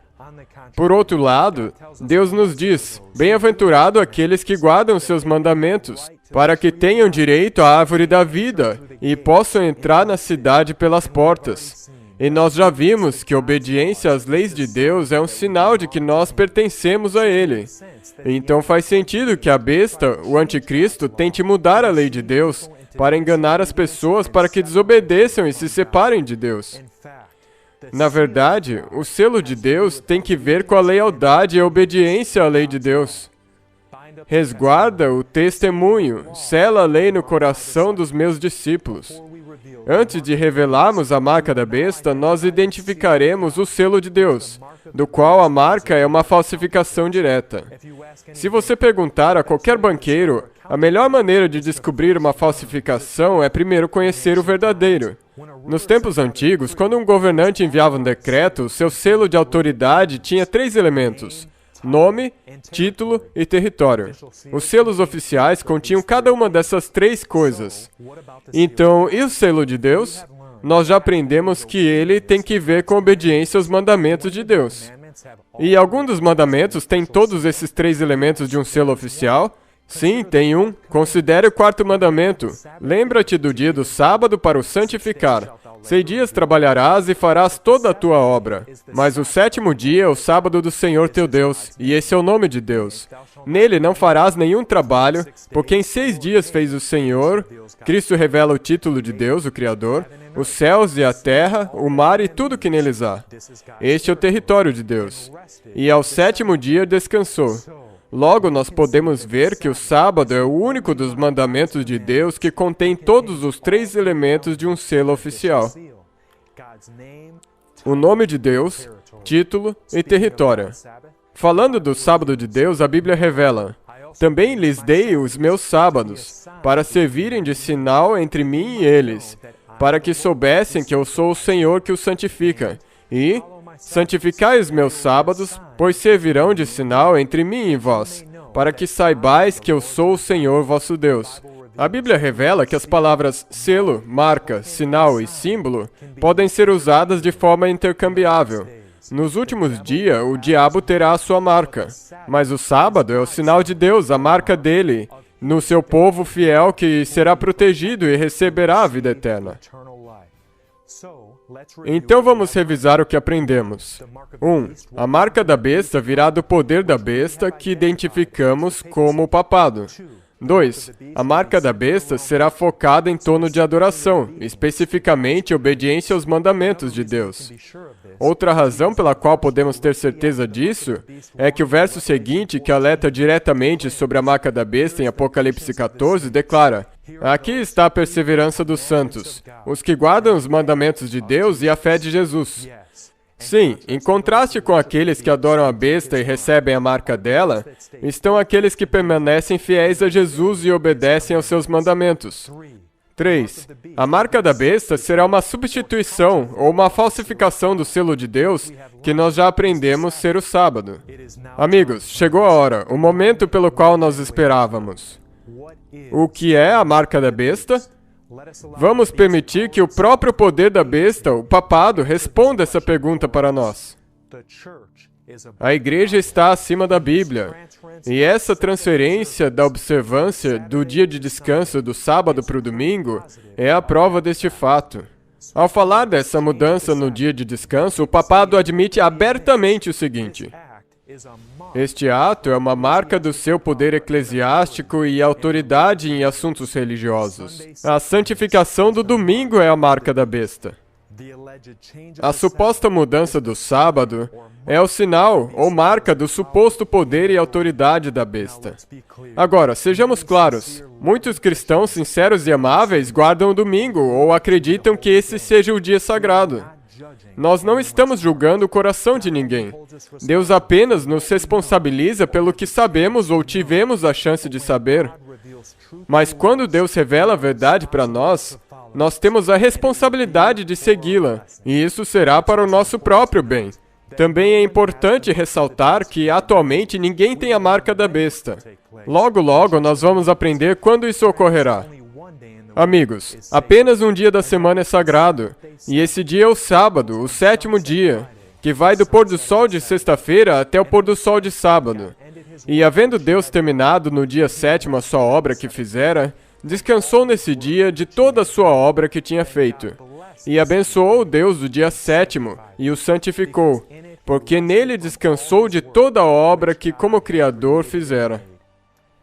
Por outro lado, Deus nos diz: bem-aventurado aqueles que guardam seus mandamentos, para que tenham direito à árvore da vida e possam entrar na cidade pelas portas. E nós já vimos que obediência às leis de Deus é um sinal de que nós pertencemos a Ele. Então faz sentido que a besta, o anticristo, tente mudar a lei de Deus para enganar as pessoas para que desobedeçam e se separem de Deus. Na verdade, o selo de Deus tem que ver com a lealdade e a obediência à lei de Deus. Resguarda o testemunho, sela a lei no coração dos meus discípulos. Antes de revelarmos a marca da besta, nós identificaremos o selo de Deus, do qual a marca é uma falsificação direta. Se você perguntar a qualquer banqueiro, a melhor maneira de descobrir uma falsificação é primeiro conhecer o verdadeiro. Nos tempos antigos, quando um governante enviava um decreto, seu selo de autoridade tinha 3 elementos: nome, título e território. Os selos oficiais continham cada uma dessas 3 coisas. Então, e o selo de Deus? Nós já aprendemos que ele tem que ver com obediência aos mandamentos de Deus. E algum dos mandamentos tem todos esses 3 elementos de um selo oficial? Sim, tem um. Considere o 4º mandamento. Lembra-te do dia do sábado para o santificar. 6 dias trabalharás e farás toda a tua obra. Mas o 7º dia é o sábado do Senhor teu Deus, e esse é o nome de Deus. Nele não farás nenhum trabalho, porque em 6 dias fez o Senhor. Cristo revela o título de Deus, o Criador, os céus e a terra, o mar e tudo que neles há. Este é o território de Deus. E ao 7º dia descansou. Logo, nós podemos ver que o sábado é o único dos mandamentos de Deus que contém todos os 3 elementos de um selo oficial: o nome de Deus, título e território. Falando do sábado de Deus, a Bíblia revela: também lhes dei os meus sábados, para servirem de sinal entre mim e eles, para que soubessem que eu sou o Senhor que os santifica. E santificai os meus sábados, pois servirão de sinal entre mim e vós, para que saibais que eu sou o Senhor vosso Deus. A Bíblia revela que as palavras selo, marca, sinal e símbolo podem ser usadas de forma intercambiável. Nos últimos dias, o diabo terá a sua marca, mas o sábado é o sinal de Deus, a marca dele, no seu povo fiel que será protegido e receberá a vida eterna. Então vamos revisar o que aprendemos. 1. A marca da besta virá do poder da besta, que identificamos como o papado. 2. A marca da besta será focada em torno de adoração, especificamente obediência aos mandamentos de Deus. Outra razão pela qual podemos ter certeza disso é que o verso seguinte, que alerta diretamente sobre a marca da besta em Apocalipse 14, declara: aqui está a perseverança dos santos, os que guardam os mandamentos de Deus e a fé de Jesus. Sim, em contraste com aqueles que adoram a besta e recebem a marca dela, estão aqueles que permanecem fiéis a Jesus e obedecem aos seus mandamentos. 3. A marca da besta será uma substituição ou uma falsificação do selo de Deus que nós já aprendemos ser o sábado. Amigos, chegou a hora, o momento pelo qual nós esperávamos. O que é a marca da besta? Vamos permitir que o próprio poder da besta, o papado, responda essa pergunta para nós. A igreja está acima da Bíblia, e essa transferência da observância do dia de descanso do sábado para o domingo é a prova deste fato. Ao falar dessa mudança no dia de descanso, o papado admite abertamente o seguinte: este ato é uma marca do seu poder eclesiástico e autoridade em assuntos religiosos. A santificação do domingo é a marca da besta. A suposta mudança do sábado é o sinal ou marca do suposto poder e autoridade da besta. Agora, sejamos claros. Muitos cristãos sinceros e amáveis guardam o domingo ou acreditam que esse seja o dia sagrado. Nós não estamos julgando o coração de ninguém. Deus apenas nos responsabiliza pelo que sabemos ou tivemos a chance de saber. Mas quando Deus revela a verdade para nós temos a responsabilidade de segui-la, e isso será para o nosso próprio bem. Também é importante ressaltar que, atualmente, ninguém tem a marca da besta. Logo, logo, nós vamos aprender quando isso ocorrerá. Amigos, apenas um dia da semana é sagrado, e esse dia é o sábado, o 7º dia, que vai do pôr do sol de sexta-feira até o pôr do sol de sábado. E havendo Deus terminado no dia 7º a sua obra que fizera, descansou nesse dia de toda a sua obra que tinha feito. E abençoou o Deus do dia 7º e o santificou, porque nele descansou de toda a obra que como Criador fizera.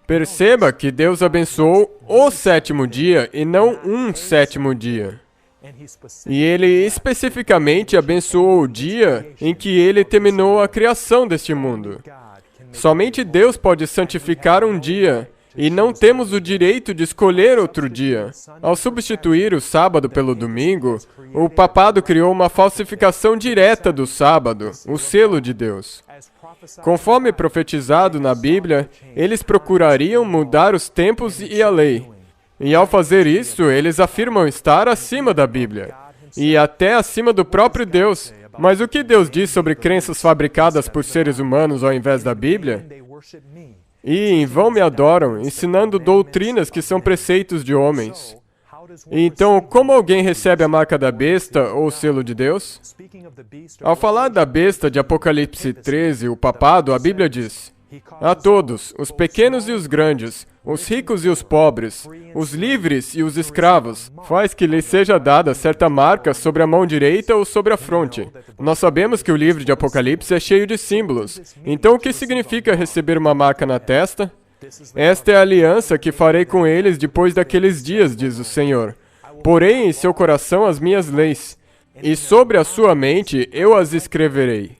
Perceba que Deus abençoou o 7º dia e não um 7º dia. E ele especificamente abençoou o dia em que ele terminou a criação deste mundo. Somente Deus pode santificar um dia, e não temos o direito de escolher outro dia. Ao substituir o sábado pelo domingo, o papado criou uma falsificação direta do sábado, o selo de Deus. Conforme profetizado na Bíblia, eles procurariam mudar os tempos e a lei. E ao fazer isso, eles afirmam estar acima da Bíblia, e até acima do próprio Deus. Mas o que Deus diz sobre crenças fabricadas por seres humanos ao invés da Bíblia? E em vão me adoram, ensinando doutrinas que são preceitos de homens. E então, como alguém recebe a marca da besta ou o selo de Deus? Ao falar da besta de Apocalipse 13, o papado, a Bíblia diz: a todos, os pequenos e os grandes, os ricos e os pobres, os livres e os escravos, faz que lhes seja dada certa marca sobre a mão direita ou sobre a fronte. Nós sabemos que o livro de Apocalipse é cheio de símbolos. Então, o que significa receber uma marca na testa? Esta é a aliança que farei com eles depois daqueles dias, diz o Senhor. Porei em seu coração as minhas leis, e sobre a sua mente eu as escreverei.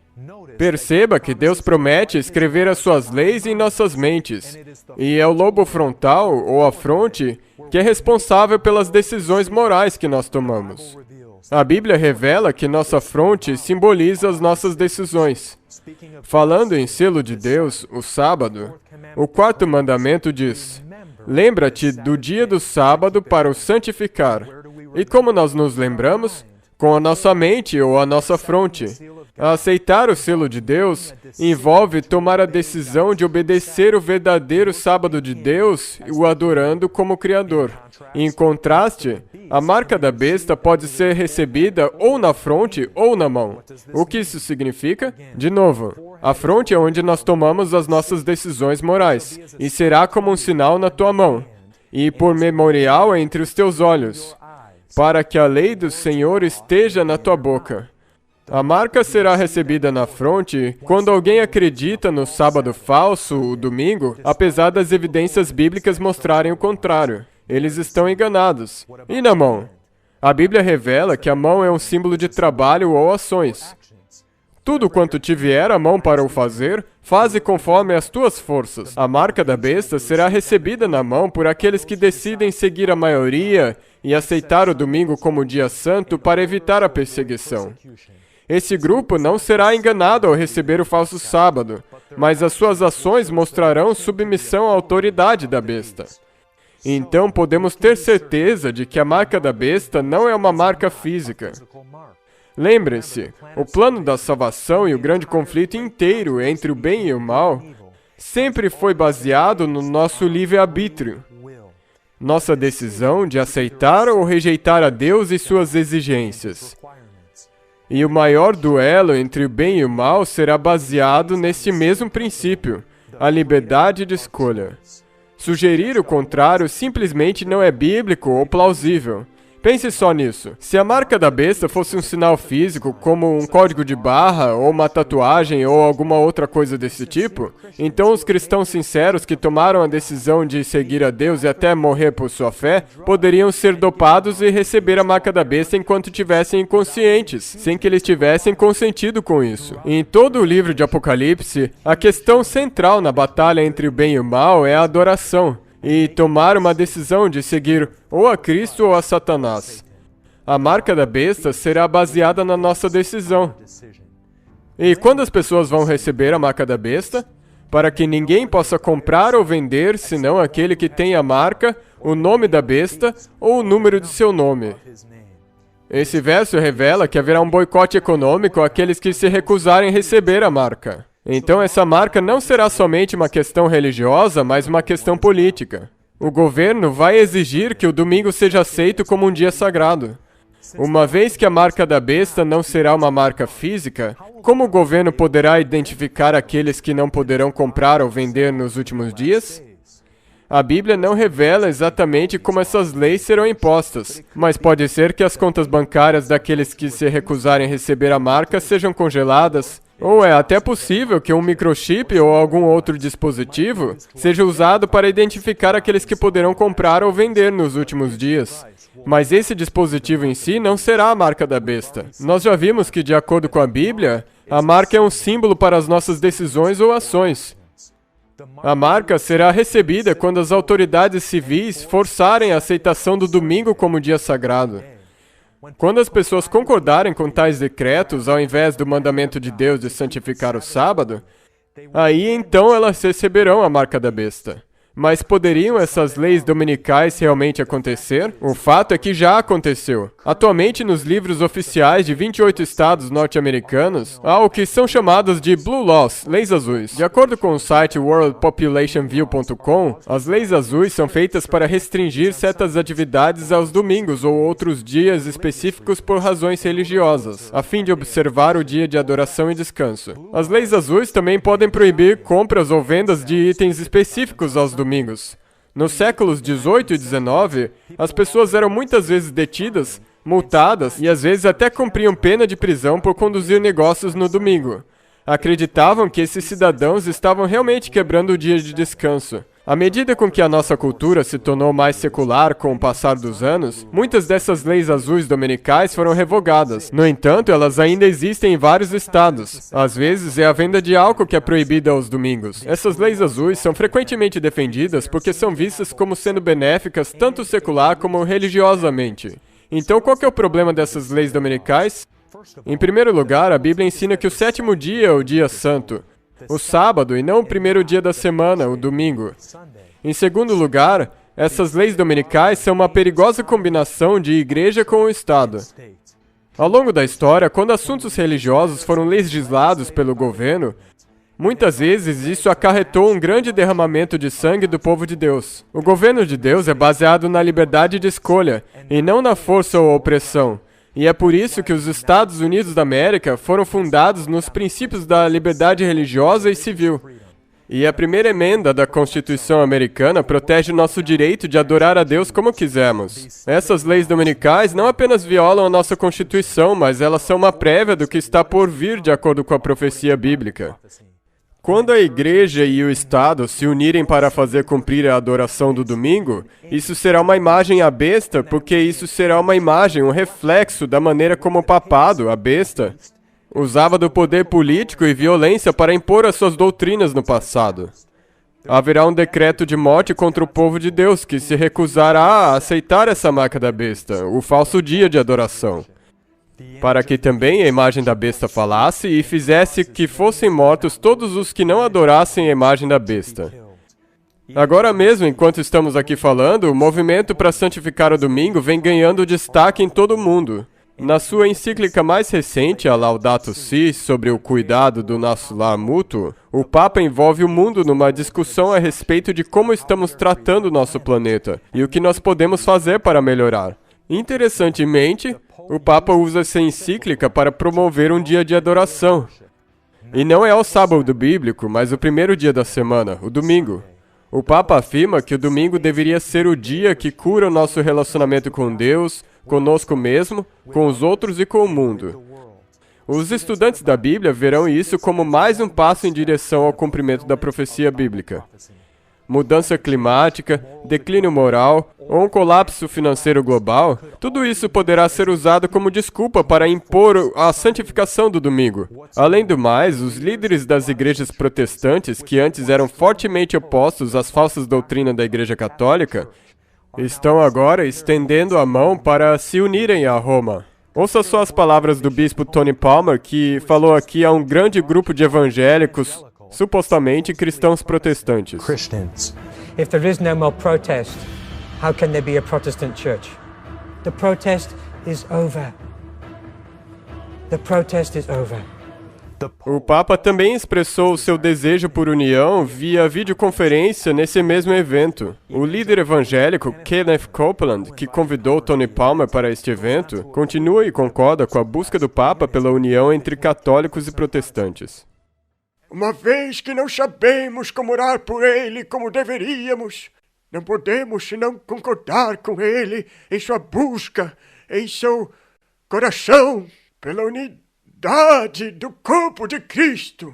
Perceba que Deus promete escrever as suas leis em nossas mentes, e é o lobo frontal, ou a fronte, que é responsável pelas decisões morais que nós tomamos. A Bíblia revela que nossa fronte simboliza as nossas decisões. Falando em selo de Deus, o sábado, o 4º mandamento diz: lembra-te do dia do sábado para o santificar. E como nós nos lembramos? Com a nossa mente ou a nossa fronte. Aceitar o selo de Deus envolve tomar a decisão de obedecer o verdadeiro sábado de Deus e o adorando como Criador. Em contraste, a marca da besta pode ser recebida ou na fronte ou na mão. O que isso significa? De novo, a fronte é onde nós tomamos as nossas decisões morais, e será como um sinal na tua mão, e por memorial entre os teus olhos, para que a lei do Senhor esteja na tua boca. A marca será recebida na fronte quando alguém acredita no sábado falso, o domingo, apesar das evidências bíblicas mostrarem o contrário. Eles estão enganados. E na mão? A Bíblia revela que a mão é um símbolo de trabalho ou ações. Tudo quanto te vier a mão para o fazer, faze conforme as tuas forças. A marca da besta será recebida na mão por aqueles que decidem seguir a maioria e aceitar o domingo como dia santo para evitar a perseguição. Esse grupo não será enganado ao receber o falso sábado, mas as suas ações mostrarão submissão à autoridade da besta. Então podemos ter certeza de que a marca da besta não é uma marca física. Lembre-se, o plano da salvação e o grande conflito inteiro entre o bem e o mal sempre foi baseado no nosso livre-arbítrio. Nossa decisão de aceitar ou rejeitar a Deus e suas exigências. E o maior duelo entre o bem e o mal será baseado nesse mesmo princípio, a liberdade de escolha. Sugerir o contrário simplesmente não é bíblico ou plausível. Pense só nisso. Se a marca da besta fosse um sinal físico, como um código de barra, ou uma tatuagem, ou alguma outra coisa desse tipo, então os cristãos sinceros que tomaram a decisão de seguir a Deus e até morrer por sua fé, poderiam ser dopados e receber a marca da besta enquanto tivessem inconscientes, sem que eles tivessem consentido com isso. Em todo o livro de Apocalipse, a questão central na batalha entre o bem e o mal é a adoração. E tomar uma decisão de seguir ou a Cristo ou a Satanás. A marca da besta será baseada na nossa decisão. E quando as pessoas vão receber a marca da besta? Para que ninguém possa comprar ou vender, senão aquele que tem a marca, o nome da besta ou o número de seu nome. Esse verso revela que haverá um boicote econômico àqueles que se recusarem receber a marca. Então essa marca não será somente uma questão religiosa, mas uma questão política. O governo vai exigir que o domingo seja aceito como um dia sagrado. Uma vez que a marca da besta não será uma marca física, como o governo poderá identificar aqueles que não poderão comprar ou vender nos últimos dias? A Bíblia não revela exatamente como essas leis serão impostas, mas pode ser que as contas bancárias daqueles que se recusarem a receber a marca sejam congeladas, ou é até possível que um microchip ou algum outro dispositivo seja usado para identificar aqueles que poderão comprar ou vender nos últimos dias. Mas esse dispositivo em si não será a marca da besta. Nós já vimos que, de acordo com a Bíblia, a marca é um símbolo para as nossas decisões ou ações. A marca será recebida quando as autoridades civis forçarem a aceitação do domingo como dia sagrado. Quando as pessoas concordarem com tais decretos, ao invés do mandamento de Deus de santificar o sábado, aí então elas receberão a marca da besta. Mas poderiam essas leis dominicais realmente acontecer? O fato é que já aconteceu. Atualmente, nos livros oficiais de 28 estados norte-americanos, há o que são chamados de Blue Laws, leis azuis. De acordo com o site worldpopulationview.com, as leis azuis são feitas para restringir certas atividades aos domingos ou outros dias específicos por razões religiosas, a fim de observar o dia de adoração e descanso. As leis azuis também podem proibir compras ou vendas de itens específicos aos domingos. Nos séculos 18 e 19, as pessoas eram muitas vezes detidas, multadas e às vezes até cumpriam pena de prisão por conduzir negócios no domingo. Acreditavam que esses cidadãos estavam realmente quebrando o dia de descanso. À medida com que a nossa cultura se tornou mais secular com o passar dos anos, muitas dessas leis azuis dominicais foram revogadas. No entanto, elas ainda existem em vários estados. Às vezes, é a venda de álcool que é proibida aos domingos. Essas leis azuis são frequentemente defendidas porque são vistas como sendo benéficas tanto secular como religiosamente. Então, qual que é o problema dessas leis dominicais? Em primeiro lugar, a Bíblia ensina que o sétimo dia é o dia santo, o sábado, e não o primeiro dia da semana, o domingo. Em segundo lugar, essas leis dominicais são uma perigosa combinação de igreja com o Estado. Ao longo da história, quando assuntos religiosos foram legislados pelo governo, muitas vezes isso acarretou um grande derramamento de sangue do povo de Deus. O governo de Deus é baseado na liberdade de escolha, e não na força ou opressão. E é por isso que os Estados Unidos da América foram fundados nos princípios da liberdade religiosa e civil. E a primeira emenda da Constituição americana protege nosso direito de adorar a Deus como quisermos. Essas leis dominicais não apenas violam a nossa Constituição, mas elas são uma prévia do que está por vir de acordo com a profecia bíblica. Quando a igreja e o Estado se unirem para fazer cumprir a adoração do domingo, isso será uma imagem à besta, porque isso será uma imagem, um reflexo da maneira como o papado, a besta, usava do poder político e violência para impor as suas doutrinas no passado. Haverá um decreto de morte contra o povo de Deus, que se recusará a aceitar essa marca da besta, o falso dia de adoração, para que também a imagem da besta falasse e fizesse que fossem mortos todos os que não adorassem a imagem da besta. Agora mesmo, enquanto estamos aqui falando, o movimento para santificar o domingo vem ganhando destaque em todo o mundo. Na sua encíclica mais recente, a Laudato Si, sobre o cuidado do nosso lar mútuo, o Papa envolve o mundo numa discussão a respeito de como estamos tratando o nosso planeta e o que nós podemos fazer para melhorar. Interessantemente, o Papa usa essa encíclica para promover um dia de adoração. E não é o sábado bíblico, mas o primeiro dia da semana, o domingo. O Papa afirma que o domingo deveria ser o dia que cura o nosso relacionamento com Deus, conosco mesmo, com os outros e com o mundo. Os estudantes da Bíblia verão isso como mais um passo em direção ao cumprimento da profecia bíblica. Mudança climática, declínio moral ou um colapso financeiro global, tudo isso poderá ser usado como desculpa para impor a santificação do domingo. Além do mais, os líderes das igrejas protestantes, que antes eram fortemente opostos às falsas doutrinas da Igreja Católica, estão agora estendendo a mão para se unirem a Roma. Ouça só as palavras do bispo Tony Palmer, que falou aqui a um grande grupo de evangélicos, supostamente cristãos protestantes. If there is no more protest, how can there be a Protestant church? The protest is over. The protest is over. O Papa também expressou o seu desejo por união via videoconferência nesse mesmo evento. O líder evangélico Kenneth Copeland, que convidou Tony Palmer para este evento, continua e concorda com a busca do Papa pela união entre católicos e protestantes. Uma vez que não sabemos como orar por ele como deveríamos, não podemos senão concordar com ele em sua busca, em seu coração, pela unidade do corpo de Cristo.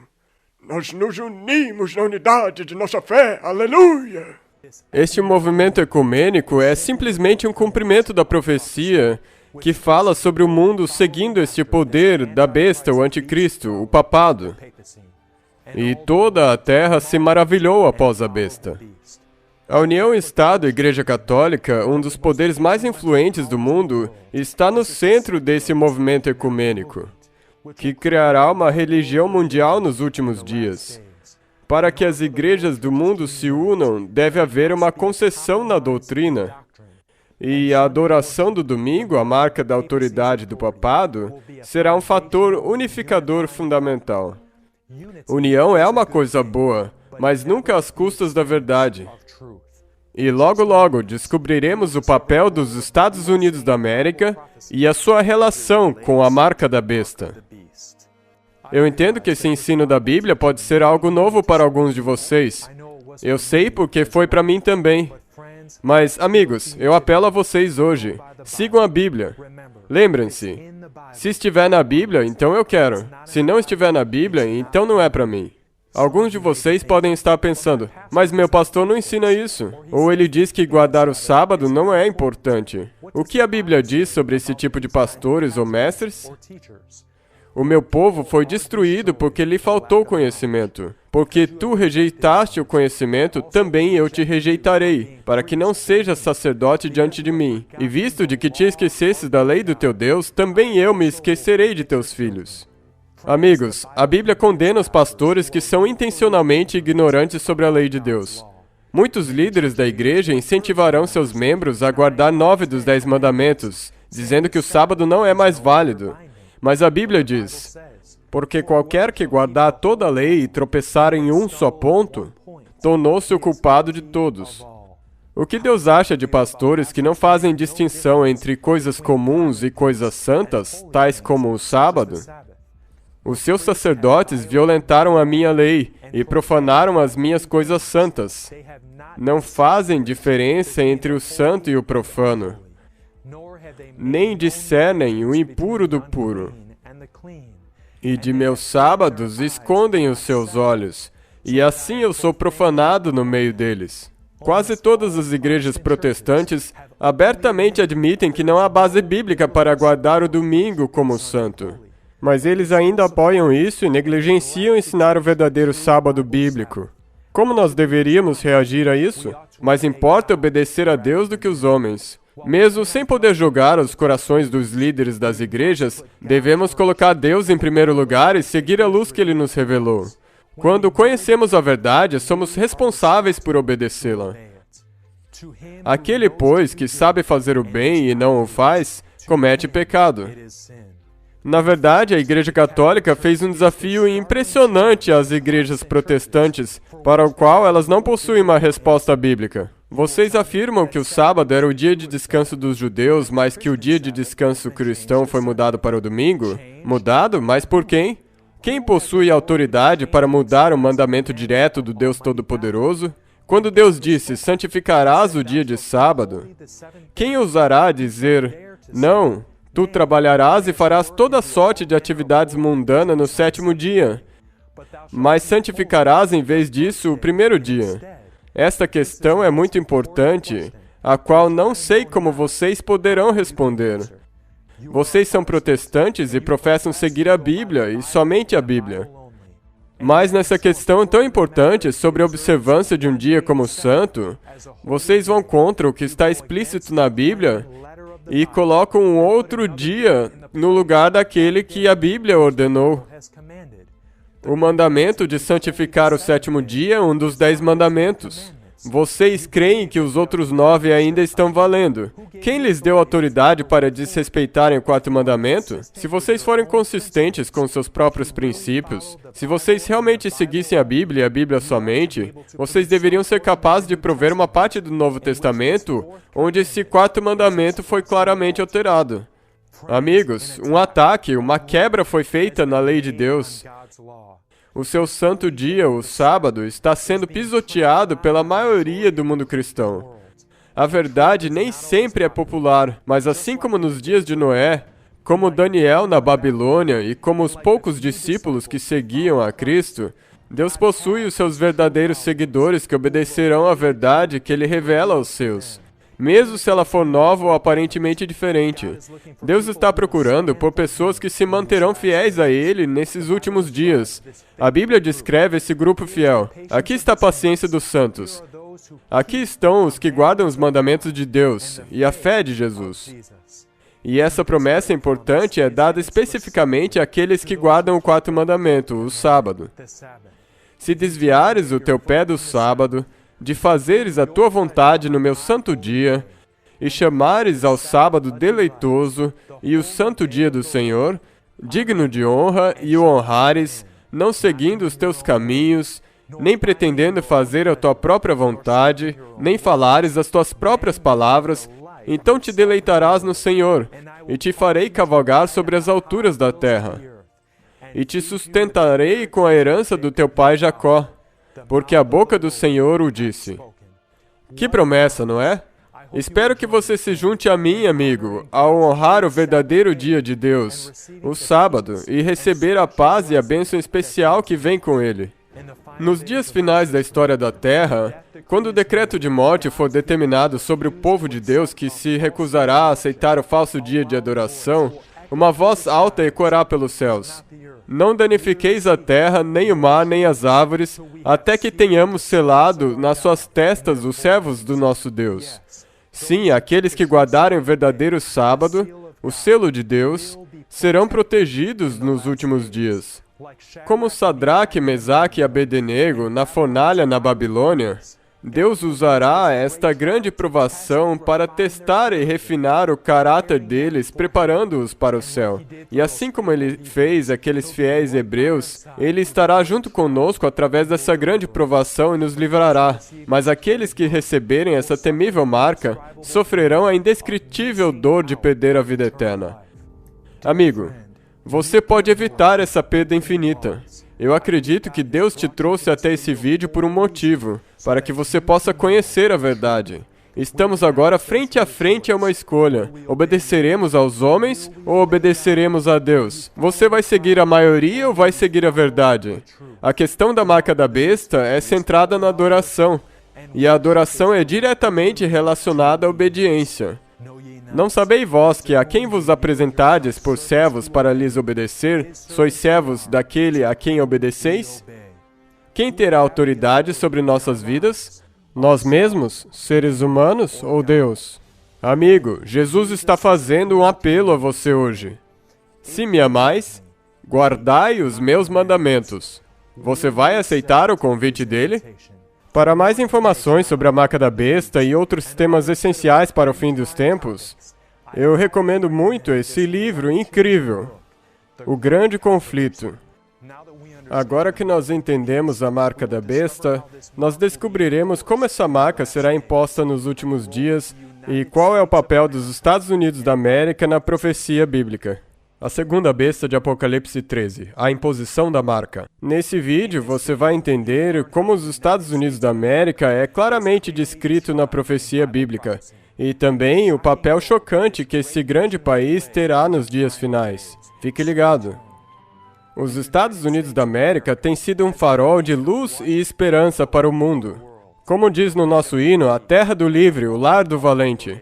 Nós nos unimos na unidade de nossa fé. Aleluia! Este movimento ecumênico é simplesmente um cumprimento da profecia que fala sobre o mundo seguindo este poder da besta, o anticristo, o papado. E toda a terra se maravilhou após a besta. A união Estado-Igreja Católica, um dos poderes mais influentes do mundo, está no centro desse movimento ecumênico, que criará uma religião mundial nos últimos dias. Para que as igrejas do mundo se unam, deve haver uma concessão na doutrina. E a adoração do domingo, a marca da autoridade do papado, será um fator unificador fundamental. União é uma coisa boa, mas nunca às custas da verdade. E logo logo descobriremos o papel dos Estados Unidos da América e a sua relação com a marca da besta. Eu entendo que esse ensino da Bíblia pode ser algo novo para alguns de vocês. Eu sei porque foi para mim também. Mas, amigos, eu apelo a vocês hoje. Sigam a Bíblia. Lembrem-se, se estiver na Bíblia, então eu quero. Se não estiver na Bíblia, então não é para mim. Alguns de vocês podem estar pensando, mas meu pastor não ensina isso. Ou ele diz que guardar o sábado não é importante. O que a Bíblia diz sobre esse tipo de pastores ou mestres? O meu povo foi destruído porque lhe faltou conhecimento. Porque tu rejeitaste o conhecimento, também eu te rejeitarei, para que não sejas sacerdote diante de mim. E visto de que te esquecesses da lei do teu Deus, também eu me esquecerei de teus filhos. Amigos, a Bíblia condena os pastores que são intencionalmente ignorantes sobre a lei de Deus. Muitos líderes da igreja incentivarão seus membros a guardar 9 dos 10 mandamentos, dizendo que o sábado não é mais válido. Mas a Bíblia diz, porque qualquer que guardar toda a lei e tropeçar em um só ponto, tornou-se o culpado de todos. O que Deus acha de pastores que não fazem distinção entre coisas comuns e coisas santas, tais como o sábado? Os seus sacerdotes violentaram a minha lei e profanaram as minhas coisas santas. Não fazem diferença entre o santo e o profano, nem discernem o impuro do puro. E de meus sábados escondem os seus olhos, e assim eu sou profanado no meio deles. Quase todas as igrejas protestantes abertamente admitem que não há base bíblica para guardar o domingo como santo. Mas eles ainda apoiam isso e negligenciam ensinar o verdadeiro sábado bíblico. Como nós deveríamos reagir a isso? Mais importa obedecer a Deus do que os homens. Mesmo sem poder julgar os corações dos líderes das igrejas, devemos colocar Deus em primeiro lugar e seguir a luz que Ele nos revelou. Quando conhecemos a verdade, somos responsáveis por obedecê-la. Aquele, pois, que sabe fazer o bem e não o faz, comete pecado. Na verdade, a Igreja Católica fez um desafio impressionante às igrejas protestantes, para o qual elas não possuem uma resposta bíblica. Vocês afirmam que o sábado era o dia de descanso dos judeus, mas que o dia de descanso cristão foi mudado para o domingo? Mudado? Mas por quem? Quem possui autoridade para mudar o mandamento direto do Deus Todo-Poderoso? Quando Deus disse, santificarás o dia de sábado, quem ousará dizer, não, tu trabalharás e farás toda sorte de atividades mundanas no sétimo dia, mas santificarás em vez disso o primeiro dia? Esta questão é muito importante, a qual não sei como vocês poderão responder. Vocês são protestantes e professam seguir a Bíblia, e somente a Bíblia. Mas nessa questão tão importante sobre a observância de um dia como santo, vocês vão contra o que está explícito na Bíblia e colocam um outro dia no lugar daquele que a Bíblia ordenou. O mandamento de santificar o sétimo dia é um dos 10 mandamentos. Vocês creem que os outros 9 ainda estão valendo. Quem lhes deu autoridade para desrespeitarem o quarto mandamento? Se vocês forem consistentes com seus próprios princípios, se vocês realmente seguissem a Bíblia e a Bíblia somente, vocês deveriam ser capazes de prover uma parte do Novo Testamento onde esse quarto mandamento foi claramente alterado. Amigos, um ataque, uma quebra foi feita na lei de Deus. O seu santo dia, o sábado, está sendo pisoteado pela maioria do mundo cristão. A verdade nem sempre é popular, mas assim como nos dias de Noé, como Daniel na Babilônia e como os poucos discípulos que seguiam a Cristo, Deus possui os seus verdadeiros seguidores que obedecerão à verdade que Ele revela aos seus, mesmo se ela for nova ou aparentemente diferente. Deus está procurando por pessoas que se manterão fiéis a Ele nesses últimos dias. A Bíblia descreve esse grupo fiel. Aqui está a paciência dos santos. Aqui estão os que guardam os mandamentos de Deus e a fé de Jesus. E essa promessa importante é dada especificamente àqueles que guardam o quarto mandamento, o sábado. Se desviares o teu pé do sábado, de fazeres a tua vontade no meu santo dia, e chamares ao sábado deleitoso e o santo dia do Senhor, digno de honra, e o honrares, não seguindo os teus caminhos, nem pretendendo fazer a tua própria vontade, nem falares as tuas próprias palavras, então te deleitarás no Senhor, e te farei cavalgar sobre as alturas da terra, e te sustentarei com a herança do teu pai Jacó, porque a boca do Senhor o disse. Que promessa, não é? Espero que você se junte a mim, amigo, ao honrar o verdadeiro dia de Deus, o sábado, e receber a paz e a bênção especial que vem com ele. Nos dias finais da história da Terra, quando o decreto de morte for determinado sobre o povo de Deus que se recusará a aceitar o falso dia de adoração, uma voz alta ecoará pelos céus. Não danifiqueis a terra, nem o mar, nem as árvores, até que tenhamos selado nas suas testas os servos do nosso Deus. Sim, aqueles que guardarem o verdadeiro sábado, o selo de Deus, serão protegidos nos últimos dias. Como Sadraque, Mesaque e Abednego na fornalha na Babilônia, Deus usará esta grande provação para testar e refinar o caráter deles, preparando-os para o céu. E assim como Ele fez aqueles fiéis hebreus, Ele estará junto conosco através dessa grande provação e nos livrará. Mas aqueles que receberem essa temível marca sofrerão a indescritível dor de perder a vida eterna. Amigo, você pode evitar essa perda infinita. Eu acredito que Deus te trouxe até esse vídeo por um motivo, para que você possa conhecer a verdade. Estamos agora frente a frente a uma escolha. Obedeceremos aos homens ou obedeceremos a Deus? Você vai seguir a maioria ou vai seguir a verdade? A questão da marca da besta é centrada na adoração, e a adoração é diretamente relacionada à obediência. Não sabeis vós que a quem vos apresentardes por servos para lhes obedecer, sois servos daquele a quem obedeceis? Quem terá autoridade sobre nossas vidas? Nós mesmos, seres humanos ou Deus? Amigo, Jesus está fazendo um apelo a você hoje. Se me amais, guardai os meus mandamentos. Você vai aceitar o convite dele? Para mais informações sobre a marca da besta e outros temas essenciais para o fim dos tempos, eu recomendo muito esse livro incrível, O Grande Conflito. Agora que nós entendemos a marca da besta, nós descobriremos como essa marca será imposta nos últimos dias e qual é o papel dos Estados Unidos da América na profecia bíblica. A segunda besta de Apocalipse 13, a imposição da marca. Nesse vídeo, você vai entender como os Estados Unidos da América é claramente descrito na profecia bíblica, e também o papel chocante que esse grande país terá nos dias finais. Fique ligado. Os Estados Unidos da América têm sido um farol de luz e esperança para o mundo. Como diz no nosso hino, a terra do livre, o lar do valente.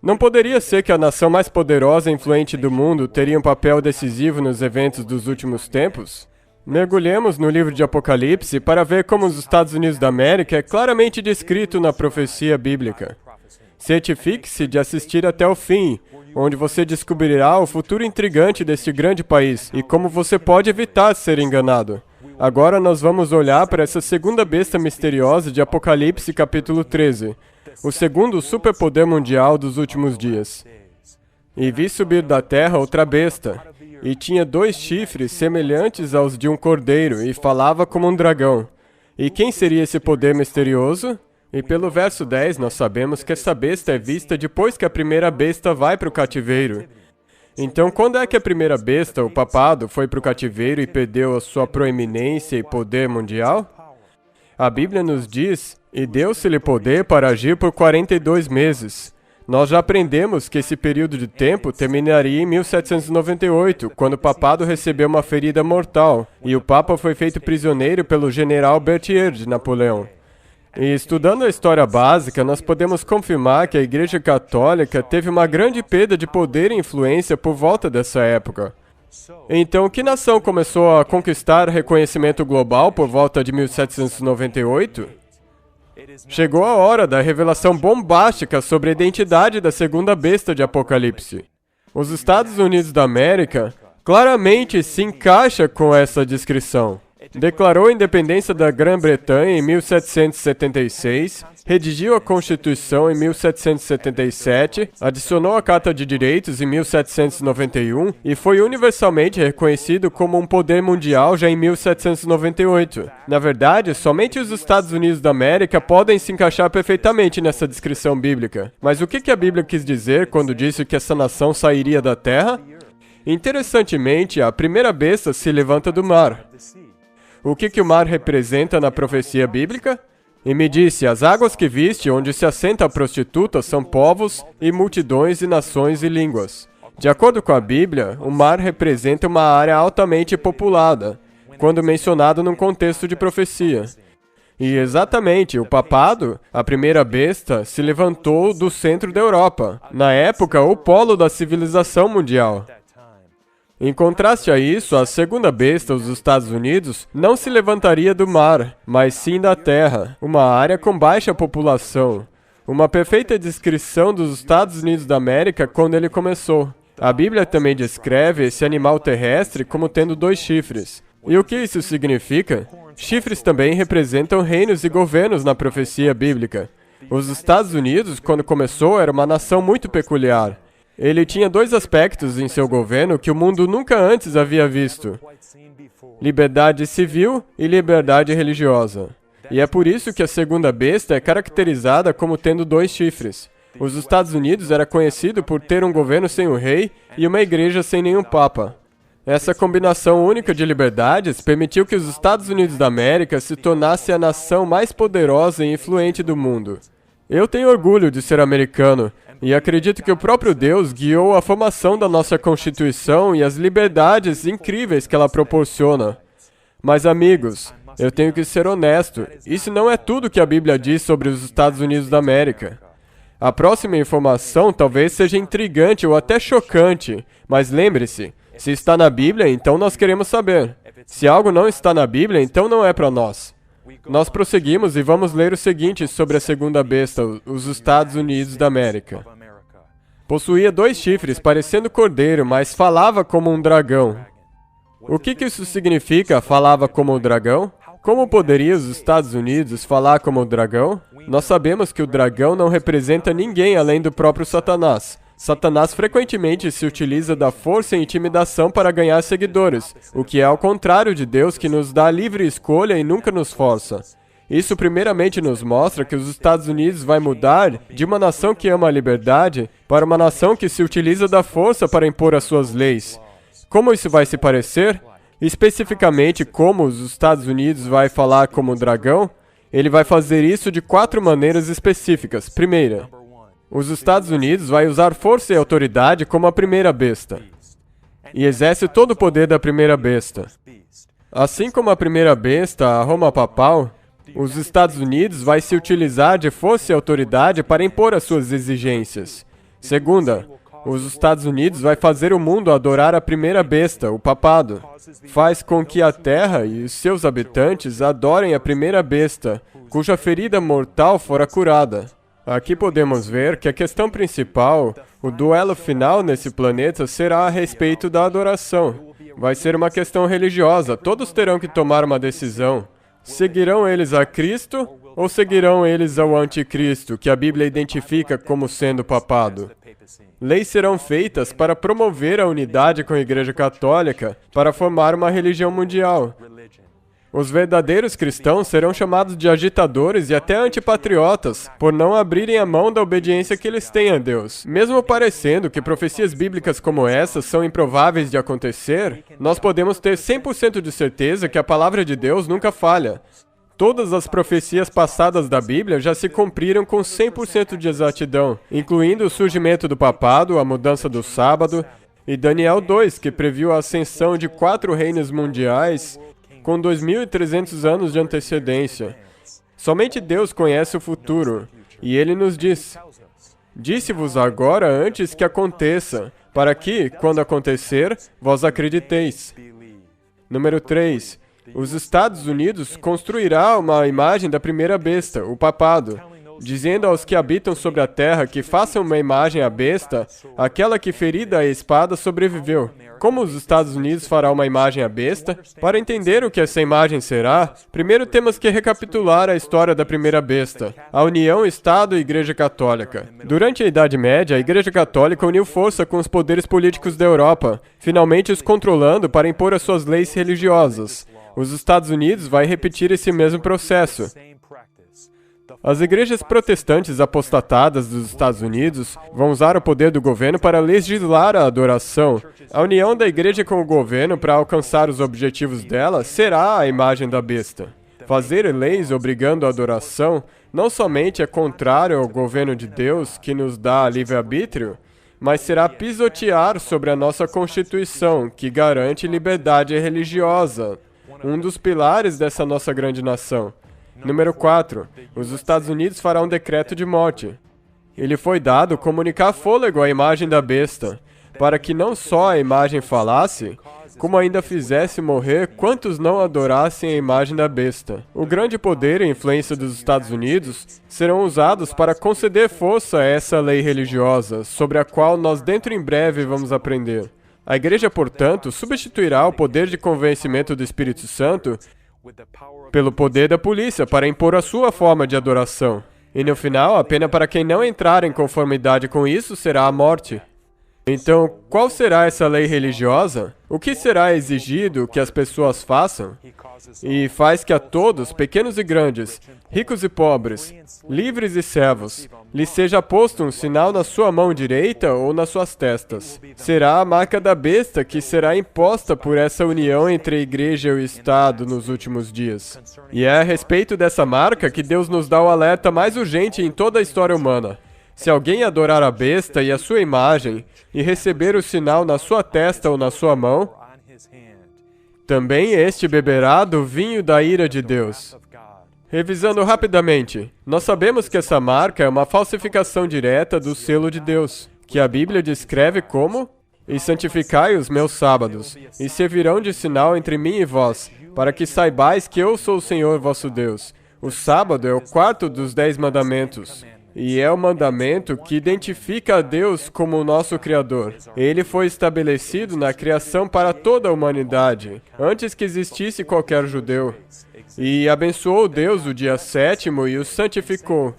Não poderia ser que a nação mais poderosa e influente do mundo teria um papel decisivo nos eventos dos últimos tempos? Mergulhemos no livro de Apocalipse para ver como os Estados Unidos da América é claramente descrito na profecia bíblica. Certifique-se de assistir até o fim, onde você descobrirá o futuro intrigante deste grande país e como você pode evitar ser enganado. Agora nós vamos olhar para essa segunda besta misteriosa de Apocalipse capítulo 13. O segundo superpoder mundial dos últimos dias. E vi subir da terra outra besta, e tinha 2 chifres semelhantes aos de um cordeiro, e falava como um dragão. E quem seria esse poder misterioso? E pelo verso 10 nós sabemos que essa besta é vista depois que a primeira besta vai para o cativeiro. Então, quando é que a primeira besta, o papado, foi para o cativeiro e perdeu a sua proeminência e poder mundial? A Bíblia nos diz, e deu-se-lhe poder para agir por 42 meses. Nós já aprendemos que esse período de tempo terminaria em 1798, quando o papado recebeu uma ferida mortal, e o papa foi feito prisioneiro pelo general Berthier de Napoleão. E estudando a história básica, nós podemos confirmar que a Igreja Católica teve uma grande perda de poder e influência por volta dessa época. Então, que nação começou a conquistar reconhecimento global por volta de 1798? Chegou a hora da revelação bombástica sobre a identidade da segunda besta de Apocalipse. Os Estados Unidos da América claramente se encaixa com essa descrição. Declarou a independência da Grã-Bretanha em 1776, redigiu a Constituição em 1777, adicionou a Carta de Direitos em 1791 e foi universalmente reconhecido como um poder mundial já em 1798. Na verdade, somente os Estados Unidos da América podem se encaixar perfeitamente nessa descrição bíblica. Mas o que a Bíblia quis dizer quando disse que essa nação sairia da terra? Interessantemente, a primeira besta se levanta do mar. O que o mar representa na profecia bíblica? E me disse, as águas que viste, onde se assenta a prostituta, são povos e multidões e nações e línguas. De acordo com a Bíblia, o mar representa uma área altamente populada, quando mencionado num contexto de profecia. E exatamente, o papado, a primeira besta, se levantou do centro da Europa, na época o polo da civilização mundial. Em contraste a isso, a segunda besta, os Estados Unidos, não se levantaria do mar, mas sim da terra, uma área com baixa população. Uma perfeita descrição dos Estados Unidos da América quando ele começou. A Bíblia também descreve esse animal terrestre como tendo 2 chifres. E o que isso significa? Chifres também representam reinos e governos na profecia bíblica. Os Estados Unidos, quando começou, era uma nação muito peculiar. Ele tinha 2 aspectos em seu governo que o mundo nunca antes havia visto: liberdade civil e liberdade religiosa. E é por isso que a segunda besta é caracterizada como tendo 2 chifres. Os Estados Unidos era conhecido por ter um governo sem um rei e uma igreja sem nenhum papa. Essa combinação única de liberdades permitiu que os Estados Unidos da América se tornasse a nação mais poderosa e influente do mundo. Eu tenho orgulho de ser americano, e acredito que o próprio Deus guiou a formação da nossa Constituição e as liberdades incríveis que ela proporciona. Mas, amigos, eu tenho que ser honesto, isso não é tudo que a Bíblia diz sobre os Estados Unidos da América. A próxima informação talvez seja intrigante ou até chocante, mas lembre-se, se está na Bíblia, então nós queremos saber. Se algo não está na Bíblia, então não é para nós. Nós prosseguimos e vamos ler o seguinte sobre a segunda besta, os Estados Unidos da América. Possuía 2 chifres, parecendo cordeiro, mas falava como um dragão. O que isso significa, falava como o dragão? Como poderia os Estados Unidos falar como o dragão? Nós sabemos que o dragão não representa ninguém além do próprio Satanás. Satanás frequentemente se utiliza da força e intimidação para ganhar seguidores, o que é ao contrário de Deus, que nos dá livre escolha e nunca nos força. Isso primeiramente nos mostra que os Estados Unidos vai mudar de uma nação que ama a liberdade para uma nação que se utiliza da força para impor as suas leis. Como isso vai se parecer? Especificamente, como os Estados Unidos vai falar como dragão, ele vai fazer isso de 4 maneiras específicas. Primeira, os Estados Unidos vai usar força e autoridade como a primeira besta, e exerce todo o poder da primeira besta. Assim como a primeira besta, a Roma Papal, os Estados Unidos vai se utilizar de força e autoridade para impor as suas exigências. Segunda, os Estados Unidos vai fazer o mundo adorar a primeira besta, o papado. Faz com que a Terra e os seus habitantes adorem a primeira besta, cuja ferida mortal fora curada. Aqui podemos ver que a questão principal, o duelo final nesse planeta, será a respeito da adoração. Vai ser uma questão religiosa, todos terão que tomar uma decisão. Seguirão eles a Cristo ou seguirão eles ao anticristo, que a Bíblia identifica como sendo papado? Leis serão feitas para promover a unidade com a Igreja Católica, para formar uma religião mundial. Os verdadeiros cristãos serão chamados de agitadores e até antipatriotas, por não abrirem a mão da obediência que eles têm a Deus. Mesmo parecendo que profecias bíblicas como essas são improváveis de acontecer, nós podemos ter 100% de certeza que a palavra de Deus nunca falha. Todas as profecias passadas da Bíblia já se cumpriram com 100% de exatidão, incluindo o surgimento do papado, a mudança do sábado, e Daniel 2, que previu a ascensão de 4 reinos mundiais com 2.300 anos de antecedência. Somente Deus conhece o futuro, e Ele nos diz: disse-vos agora antes que aconteça, para que, quando acontecer, vós acrediteis. Número 3. Os Estados Unidos construirá uma imagem da primeira besta, o papado, dizendo aos que habitam sobre a terra que façam uma imagem à besta, aquela que ferida a espada sobreviveu. Como os Estados Unidos fará uma imagem à besta? Para entender o que essa imagem será, primeiro temos que recapitular a história da primeira besta, a união Estado e Igreja Católica. Durante a Idade Média, a Igreja Católica uniu força com os poderes políticos da Europa, finalmente os controlando para impor as suas leis religiosas. Os Estados Unidos vai repetir esse mesmo processo. As igrejas protestantes apostatadas dos Estados Unidos vão usar o poder do governo para legislar a adoração. A união da igreja com o governo para alcançar os objetivos dela será a imagem da besta. Fazer leis obrigando a adoração não somente é contrário ao governo de Deus, que nos dá livre-arbítrio, mas será pisotear sobre a nossa Constituição, que garante liberdade religiosa, um dos pilares dessa nossa grande nação. Número 4. Os Estados Unidos farão um decreto de morte. Ele foi dado comunicar fôlego à imagem da besta, para que não só a imagem falasse, como ainda fizesse morrer quantos não adorassem a imagem da besta. O grande poder e influência dos Estados Unidos serão usados para conceder força a essa lei religiosa, sobre a qual nós dentro em breve vamos aprender. A igreja, portanto, substituirá o poder de convencimento do Espírito Santo pelo poder da polícia para impor a sua forma de adoração. E no final, a pena para quem não entrar em conformidade com isso será a morte. Então, qual será essa lei religiosa? O que será exigido que as pessoas façam? E faz que a todos, pequenos e grandes, ricos e pobres, livres e servos, lhes seja posto um sinal na sua mão direita ou nas suas testas. Será a marca da besta que será imposta por essa união entre a igreja e o Estado nos últimos dias. E é a respeito dessa marca que Deus nos dá o alerta mais urgente em toda a história humana. Se alguém adorar a besta e a sua imagem, e receber o sinal na sua testa ou na sua mão, também este beberá do vinho da ira de Deus. Revisando rapidamente, nós sabemos que essa marca é uma falsificação direta do selo de Deus, que a Bíblia descreve como: e santificai os meus sábados, e servirão de sinal entre mim e vós, para que saibais que eu sou o Senhor vosso Deus. O sábado é o quarto dos 10 mandamentos. E é o mandamento que identifica a Deus como o nosso Criador. Ele foi estabelecido na criação para toda a humanidade, antes que existisse qualquer judeu. E abençoou Deus o dia sétimo e o santificou,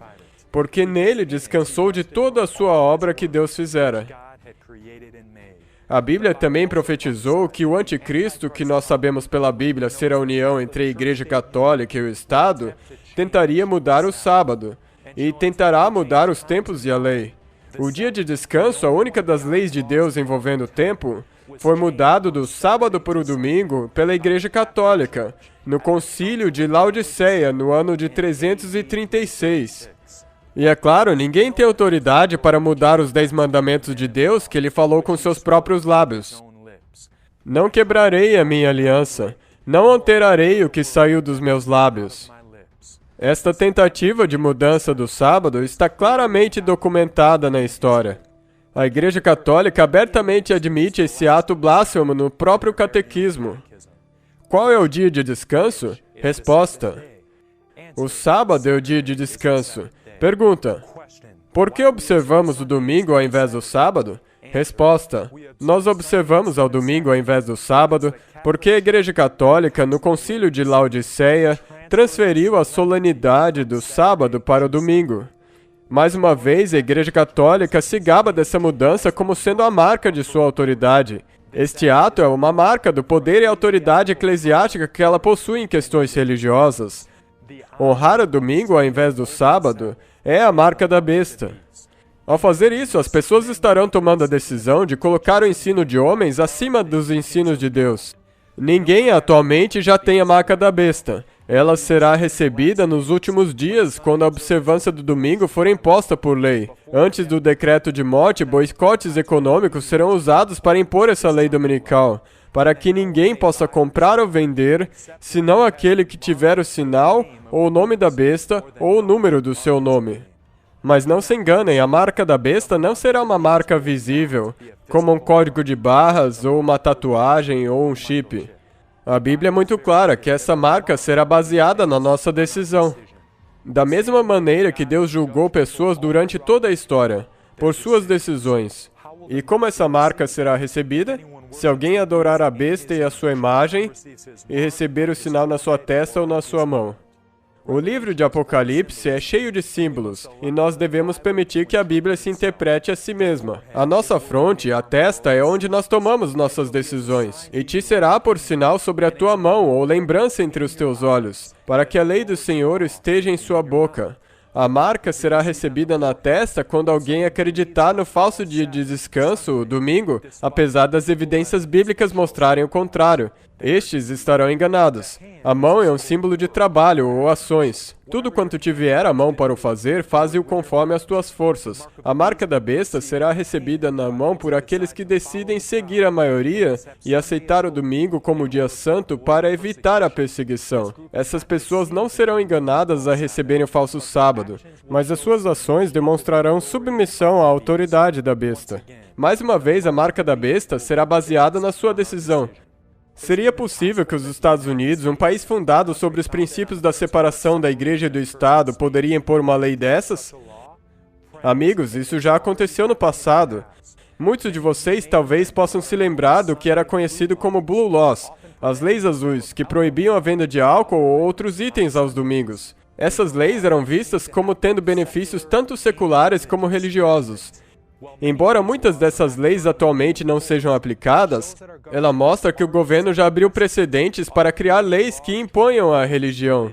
porque nele descansou de toda a sua obra que Deus fizera. A Bíblia também profetizou que o anticristo, que nós sabemos pela Bíblia ser a união entre a Igreja Católica e o Estado, tentaria mudar o sábado, e tentará mudar os tempos e a lei. O dia de descanso, a única das leis de Deus envolvendo o tempo, foi mudado do sábado para o domingo pela Igreja Católica, no Concílio de Laodiceia, no ano de 336. E é claro, ninguém tem autoridade para mudar os 10 mandamentos de Deus que ele falou com seus próprios lábios. Não quebrarei a minha aliança, não alterarei o que saiu dos meus lábios. Esta tentativa de mudança do sábado está claramente documentada na história. A Igreja Católica abertamente admite esse ato blasfemo no próprio catequismo. Qual é o dia de descanso? Resposta: o sábado é o dia de descanso. Pergunta: por que observamos o domingo ao invés do sábado? Resposta: nós observamos ao domingo ao invés do sábado porque a Igreja Católica, no Concílio de Laodiceia, transferiu a solenidade do sábado para o domingo. Mais uma vez, a Igreja Católica se gaba dessa mudança como sendo a marca de sua autoridade. Este ato é uma marca do poder e autoridade eclesiástica que ela possui em questões religiosas. Honrar o domingo ao invés do sábado é a marca da besta. Ao fazer isso, as pessoas estarão tomando a decisão de colocar o ensino de homens acima dos ensinos de Deus. Ninguém atualmente já tem a marca da besta. Ela será recebida nos últimos dias, quando a observância do domingo for imposta por lei. Antes do decreto de morte, boicotes econômicos serão usados para impor essa lei dominical, para que ninguém possa comprar ou vender, senão aquele que tiver o sinal, ou o nome da besta, ou o número do seu nome. Mas não se enganem, a marca da besta não será uma marca visível, como um código de barras, ou uma tatuagem, ou um chip. A Bíblia é muito clara que essa marca será baseada na nossa decisão. Da mesma maneira que Deus julgou pessoas durante toda a história, por suas decisões. E como essa marca será recebida? Se alguém adorar a besta e a sua imagem, e receber o sinal na sua testa ou na sua mão. O livro de Apocalipse é cheio de símbolos, e nós devemos permitir que a Bíblia se interprete a si mesma. A nossa fronte, a testa, é onde nós tomamos nossas decisões. E te será por sinal sobre a tua mão, ou lembrança entre os teus olhos, para que a lei do Senhor esteja em sua boca. A marca será recebida na testa quando alguém acreditar no falso dia de descanso, o domingo, apesar das evidências bíblicas mostrarem o contrário. Estes estarão enganados. A mão é um símbolo de trabalho ou ações. Tudo quanto te vier a mão para o fazer, faze-o conforme as tuas forças. A marca da besta será recebida na mão por aqueles que decidem seguir a maioria e aceitar o domingo como dia santo para evitar a perseguição. Essas pessoas não serão enganadas a receberem o falso sábado, mas as suas ações demonstrarão submissão à autoridade da besta. Mais uma vez, a marca da besta será baseada na sua decisão. Seria possível que os Estados Unidos, um país fundado sobre os princípios da separação da Igreja e do Estado, poderia impor uma lei dessas? Amigos, isso já aconteceu no passado. Muitos de vocês talvez possam se lembrar do que era conhecido como Blue Laws, as leis azuis, que proibiam a venda de álcool ou outros itens aos domingos. Essas leis eram vistas como tendo benefícios tanto seculares como religiosos. Embora muitas dessas leis atualmente não sejam aplicadas, ela mostra que o governo já abriu precedentes para criar leis que imponham a religião.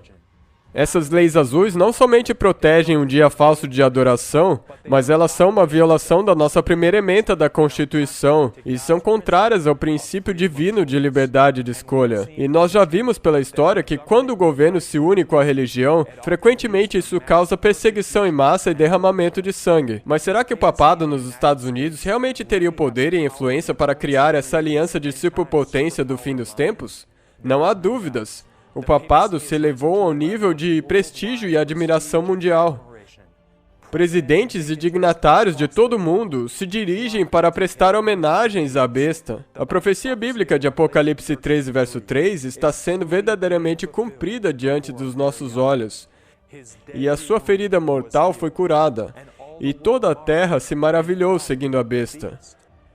Essas leis azuis não somente protegem um dia falso de adoração, mas elas são uma violação da nossa primeira ementa da Constituição e são contrárias ao princípio divino de liberdade de escolha. E nós já vimos pela história que quando o governo se une com a religião, frequentemente isso causa perseguição em massa e derramamento de sangue. Mas será que o papado nos Estados Unidos realmente teria o poder e influência para criar essa aliança de superpotência do fim dos tempos? Não há dúvidas. O papado se elevou ao nível de prestígio e admiração mundial. Presidentes e dignatários de todo o mundo se dirigem para prestar homenagens à besta. A profecia bíblica de Apocalipse 13, verso 3, está sendo verdadeiramente cumprida diante dos nossos olhos. e a sua ferida mortal foi curada, e toda a terra se maravilhou seguindo a besta.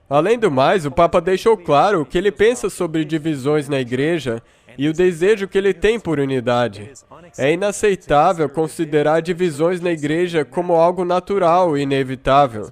Além do mais, o Papa deixou claro o que ele pensa sobre divisões na Igreja e o desejo que ele tem por unidade. É inaceitável considerar divisões na Igreja como algo natural e inevitável,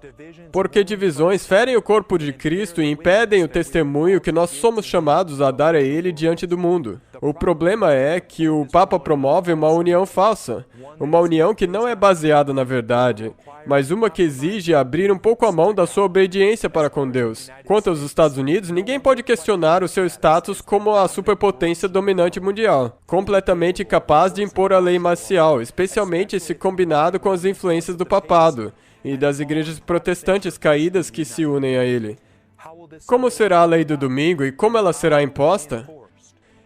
porque divisões ferem o corpo de Cristo e impedem o testemunho que nós somos chamados a dar a Ele diante do mundo. O problema é que o Papa promove uma união falsa, uma união que não é baseada na verdade, mas uma que exige abrir um pouco a mão da sua obediência para com Deus. Quanto aos Estados Unidos, ninguém pode questionar o seu status como a superpotência dominante mundial, completamente capaz de impor a lei marcial, especialmente se combinado com as influências do papado e das igrejas protestantes caídas que se unem a ele. Como será a lei do domingo e como ela será imposta?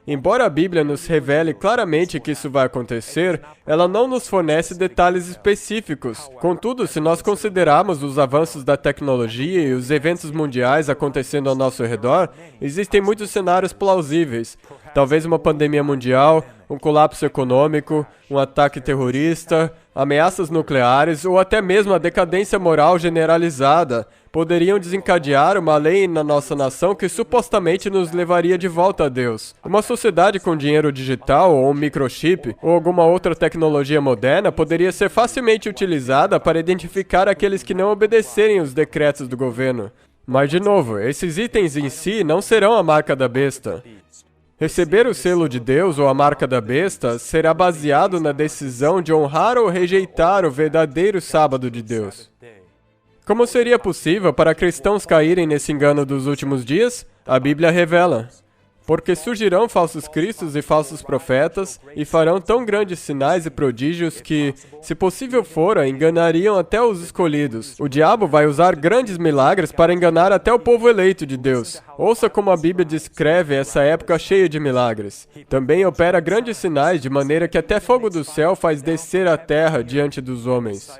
Embora a Bíblia nos revele claramente que isso vai acontecer, ela não nos fornece detalhes específicos. Contudo, se nós considerarmos os avanços da tecnologia e os eventos mundiais acontecendo ao nosso redor, existem muitos cenários plausíveis. Talvez uma pandemia mundial, um colapso econômico, um ataque terrorista, ameaças nucleares ou até mesmo a decadência moral generalizada poderiam desencadear uma lei na nossa nação que supostamente nos levaria de volta a Deus. Uma sociedade com dinheiro digital ou um microchip ou alguma outra tecnologia moderna poderia ser facilmente utilizada para identificar aqueles que não obedecerem os decretos do governo. Mas, de novo, esses itens em si não serão a marca da besta. Receber o selo de Deus ou a marca da besta será baseado na decisão de honrar ou rejeitar o verdadeiro sábado de Deus. Como seria possível para cristãos caírem nesse engano dos últimos dias? A Bíblia revela. Porque surgirão falsos cristos e falsos profetas, e farão tão grandes sinais e prodígios que, se possível fora, enganariam até os escolhidos. O diabo vai usar grandes milagres para enganar até o povo eleito de Deus. Ouça como a Bíblia descreve essa época cheia de milagres. Também opera grandes sinais, de maneira que até fogo do céu faz descer a terra diante dos homens.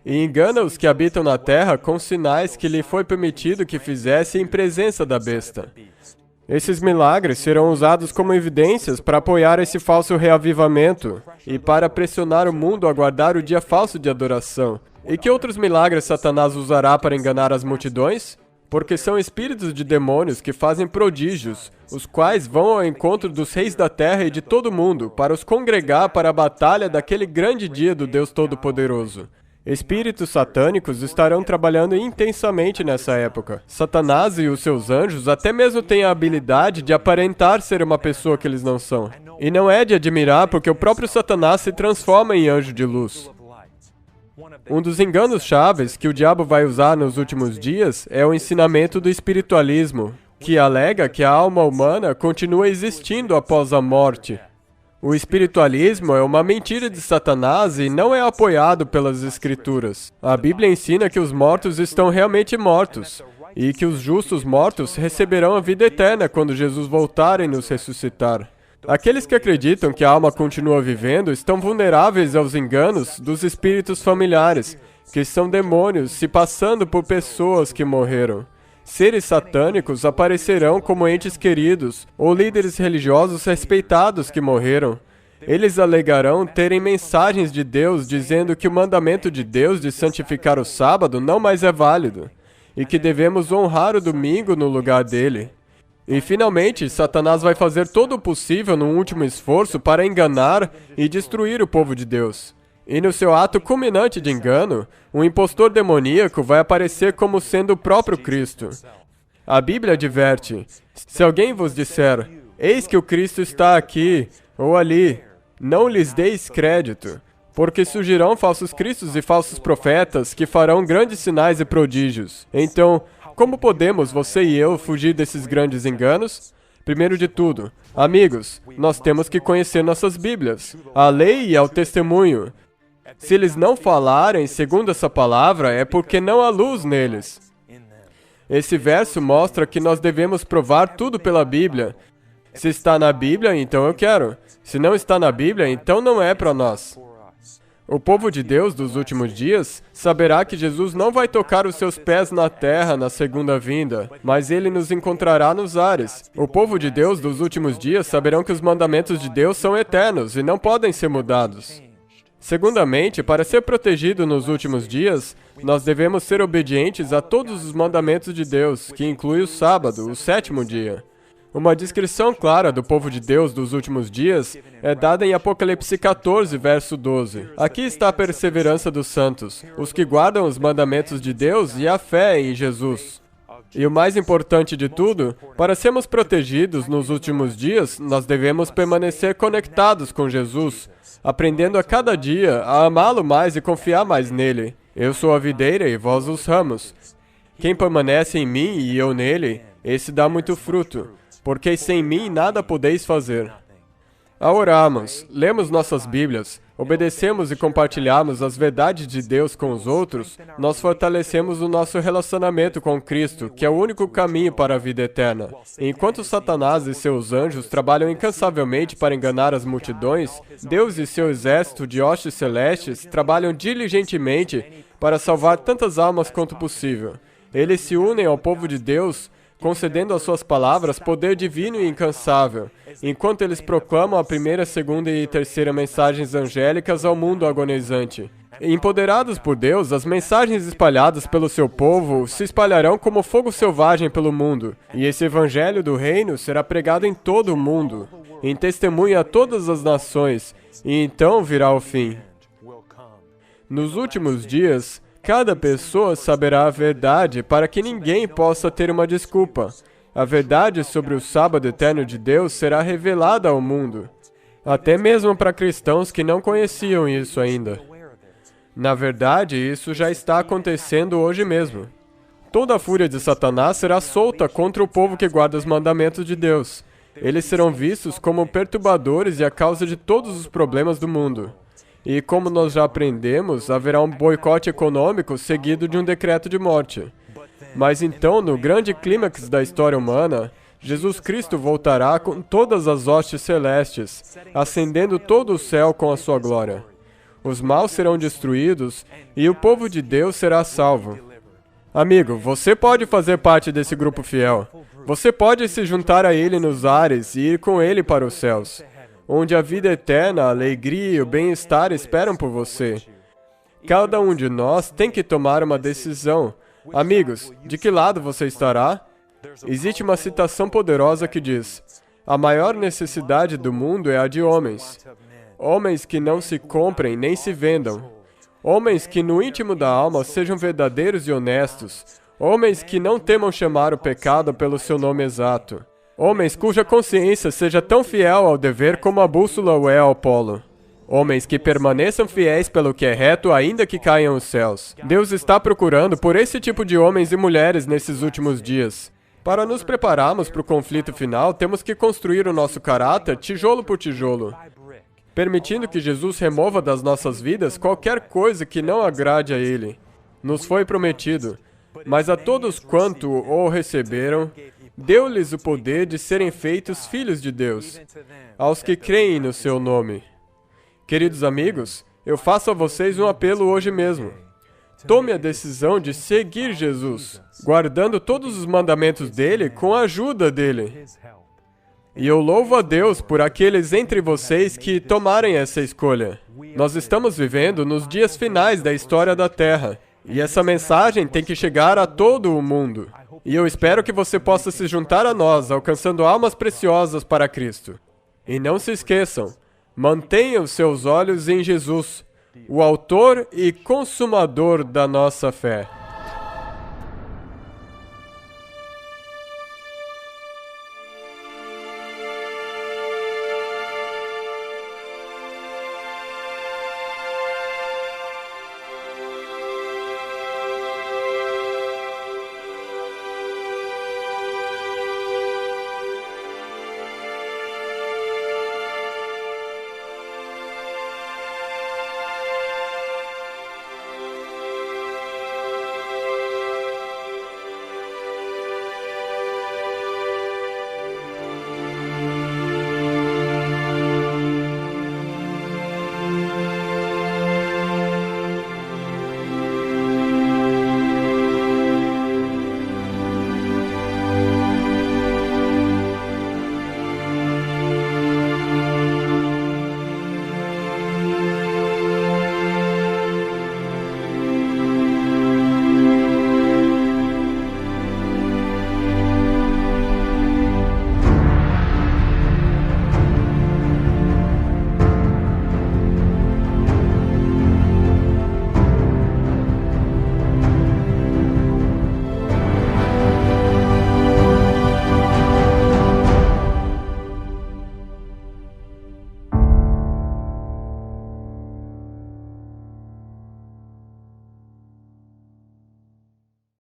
E engana os que habitam na terra com sinais que lhe foi permitido que fizesse em presença da besta. Esses milagres serão usados como evidências para apoiar esse falso reavivamento e para pressionar o mundo a guardar o dia falso de adoração. E que outros milagres Satanás usará para enganar as multidões? Porque são espíritos de demônios que fazem prodígios, os quais vão ao encontro dos reis da terra e de todo o mundo para os congregar para a batalha daquele grande dia do Deus Todo-Poderoso. Espíritos satânicos estarão trabalhando intensamente nessa época. Satanás e os seus anjos até mesmo têm a habilidade de aparentar ser uma pessoa que eles não são. E não é de admirar porque o próprio Satanás se transforma em anjo de luz. Um dos enganos chaves que o diabo vai usar nos últimos dias é o ensinamento do espiritualismo, que alega que a alma humana continua existindo após a morte. O espiritualismo é uma mentira de Satanás e não é apoiado pelas Escrituras. A Bíblia ensina que os mortos estão realmente mortos e que os justos mortos receberão a vida eterna quando Jesus voltar e nos ressuscitar. Aqueles que acreditam que a alma continua vivendo estão vulneráveis aos enganos dos espíritos familiares, que são demônios se passando por pessoas que morreram. Seres satânicos aparecerão como entes queridos ou líderes religiosos respeitados que morreram. Eles alegarão terem mensagens de Deus dizendo que o mandamento de Deus de santificar o sábado não mais é válido e que devemos honrar o domingo no lugar dele. E, finalmente, Satanás vai fazer todo o possível num último esforço para enganar e destruir o povo de Deus. E no seu ato culminante de engano, um impostor demoníaco vai aparecer como sendo o próprio Cristo. A Bíblia adverte: se alguém vos disser, eis que o Cristo está aqui ou ali, não lhes deis crédito, porque surgirão falsos cristos e falsos profetas que farão grandes sinais e prodígios. Então, como podemos, você e eu, fugir desses grandes enganos? Primeiro de tudo, amigos, nós temos que conhecer nossas Bíblias, a lei e ao testemunho. Se eles não falarem segundo essa palavra, é porque não há luz neles. Esse verso mostra que nós devemos provar tudo pela Bíblia. Se está na Bíblia, então eu quero. Se não está na Bíblia, então não é para nós. O povo de Deus dos últimos dias saberá que Jesus não vai tocar os seus pés na terra na segunda vinda, mas ele nos encontrará nos ares. O povo de Deus dos últimos dias saberão que os mandamentos de Deus são eternos e não podem ser mudados. Segundamente, para ser protegido nos últimos dias, nós devemos ser obedientes a todos os mandamentos de Deus, que inclui o sábado, o sétimo dia. Uma descrição clara do povo de Deus dos últimos dias é dada em Apocalipse 14, verso 12. Aqui está a perseverança dos santos, os que guardam os mandamentos de Deus e a fé em Jesus. E o mais importante de tudo, para sermos protegidos nos últimos dias, nós devemos permanecer conectados com Jesus, aprendendo a cada dia a amá-lo mais e confiar mais nele. Eu sou a videira e vós os ramos. Quem permanece em mim e eu nele, esse dá muito fruto, porque sem mim nada podeis fazer. Ao orarmos, lemos nossas Bíblias, obedecemos e compartilhamos as verdades de Deus com os outros, nós fortalecemos o nosso relacionamento com Cristo, que é o único caminho para a vida eterna. Enquanto Satanás e seus anjos trabalham incansavelmente para enganar as multidões, Deus e seu exército de hostes celestes trabalham diligentemente para salvar tantas almas quanto possível. Eles se unem ao povo de Deus, concedendo às suas palavras poder divino e incansável, enquanto eles proclamam a primeira, segunda e terceira mensagens angélicas ao mundo agonizante. Empoderados por Deus, as mensagens espalhadas pelo seu povo se espalharão como fogo selvagem pelo mundo, e esse evangelho do reino será pregado em todo o mundo, em testemunho a todas as nações, e então virá o fim. Nos últimos dias, cada pessoa saberá a verdade para que ninguém possa ter uma desculpa. A verdade sobre o sábado eterno de Deus será revelada ao mundo, até mesmo para cristãos que não conheciam isso ainda. Na verdade, isso já está acontecendo hoje mesmo. Toda a fúria de Satanás será solta contra o povo que guarda os mandamentos de Deus. Eles serão vistos como perturbadores e a causa de todos os problemas do mundo. E como nós já aprendemos, haverá um boicote econômico seguido de um decreto de morte. Mas então, no grande clímax da história humana, Jesus Cristo voltará com todas as hostes celestes, acendendo todo o céu com a sua glória. Os maus serão destruídos e o povo de Deus será salvo. Amigo, você pode fazer parte desse grupo fiel. Você pode se juntar a ele nos ares e ir com ele para os céus, onde a vida eterna, a alegria e o bem-estar esperam por você. Cada um de nós tem que tomar uma decisão. Amigos, de que lado você estará? Existe uma citação poderosa que diz: a maior necessidade do mundo é a de homens. Homens que não se comprem nem se vendam. Homens que no íntimo da alma sejam verdadeiros e honestos. Homens que não temam chamar o pecado pelo seu nome exato. Homens cuja consciência seja tão fiel ao dever como a bússola o é ao polo. Homens que permaneçam fiéis pelo que é reto, ainda que caiam os céus. Deus está procurando por esse tipo de homens e mulheres nesses últimos dias. Para nos prepararmos para o conflito final, temos que construir o nosso caráter tijolo por tijolo, permitindo que Jesus remova das nossas vidas qualquer coisa que não agrade a Ele. Nos foi prometido, mas a todos quanto o receberam, deu-lhes o poder de serem feitos filhos de Deus, aos que creem no seu nome. Queridos amigos, eu faço a vocês um apelo hoje mesmo. Tome a decisão de seguir Jesus, guardando todos os mandamentos dele com a ajuda dele. E eu louvo a Deus por aqueles entre vocês que tomarem essa escolha. Nós estamos vivendo nos dias finais da história da Terra, e essa mensagem tem que chegar a todo o mundo. E eu espero que você possa se juntar a nós, alcançando almas preciosas para Cristo. E não se esqueçam, mantenham seus olhos em Jesus, o autor e consumador da nossa fé.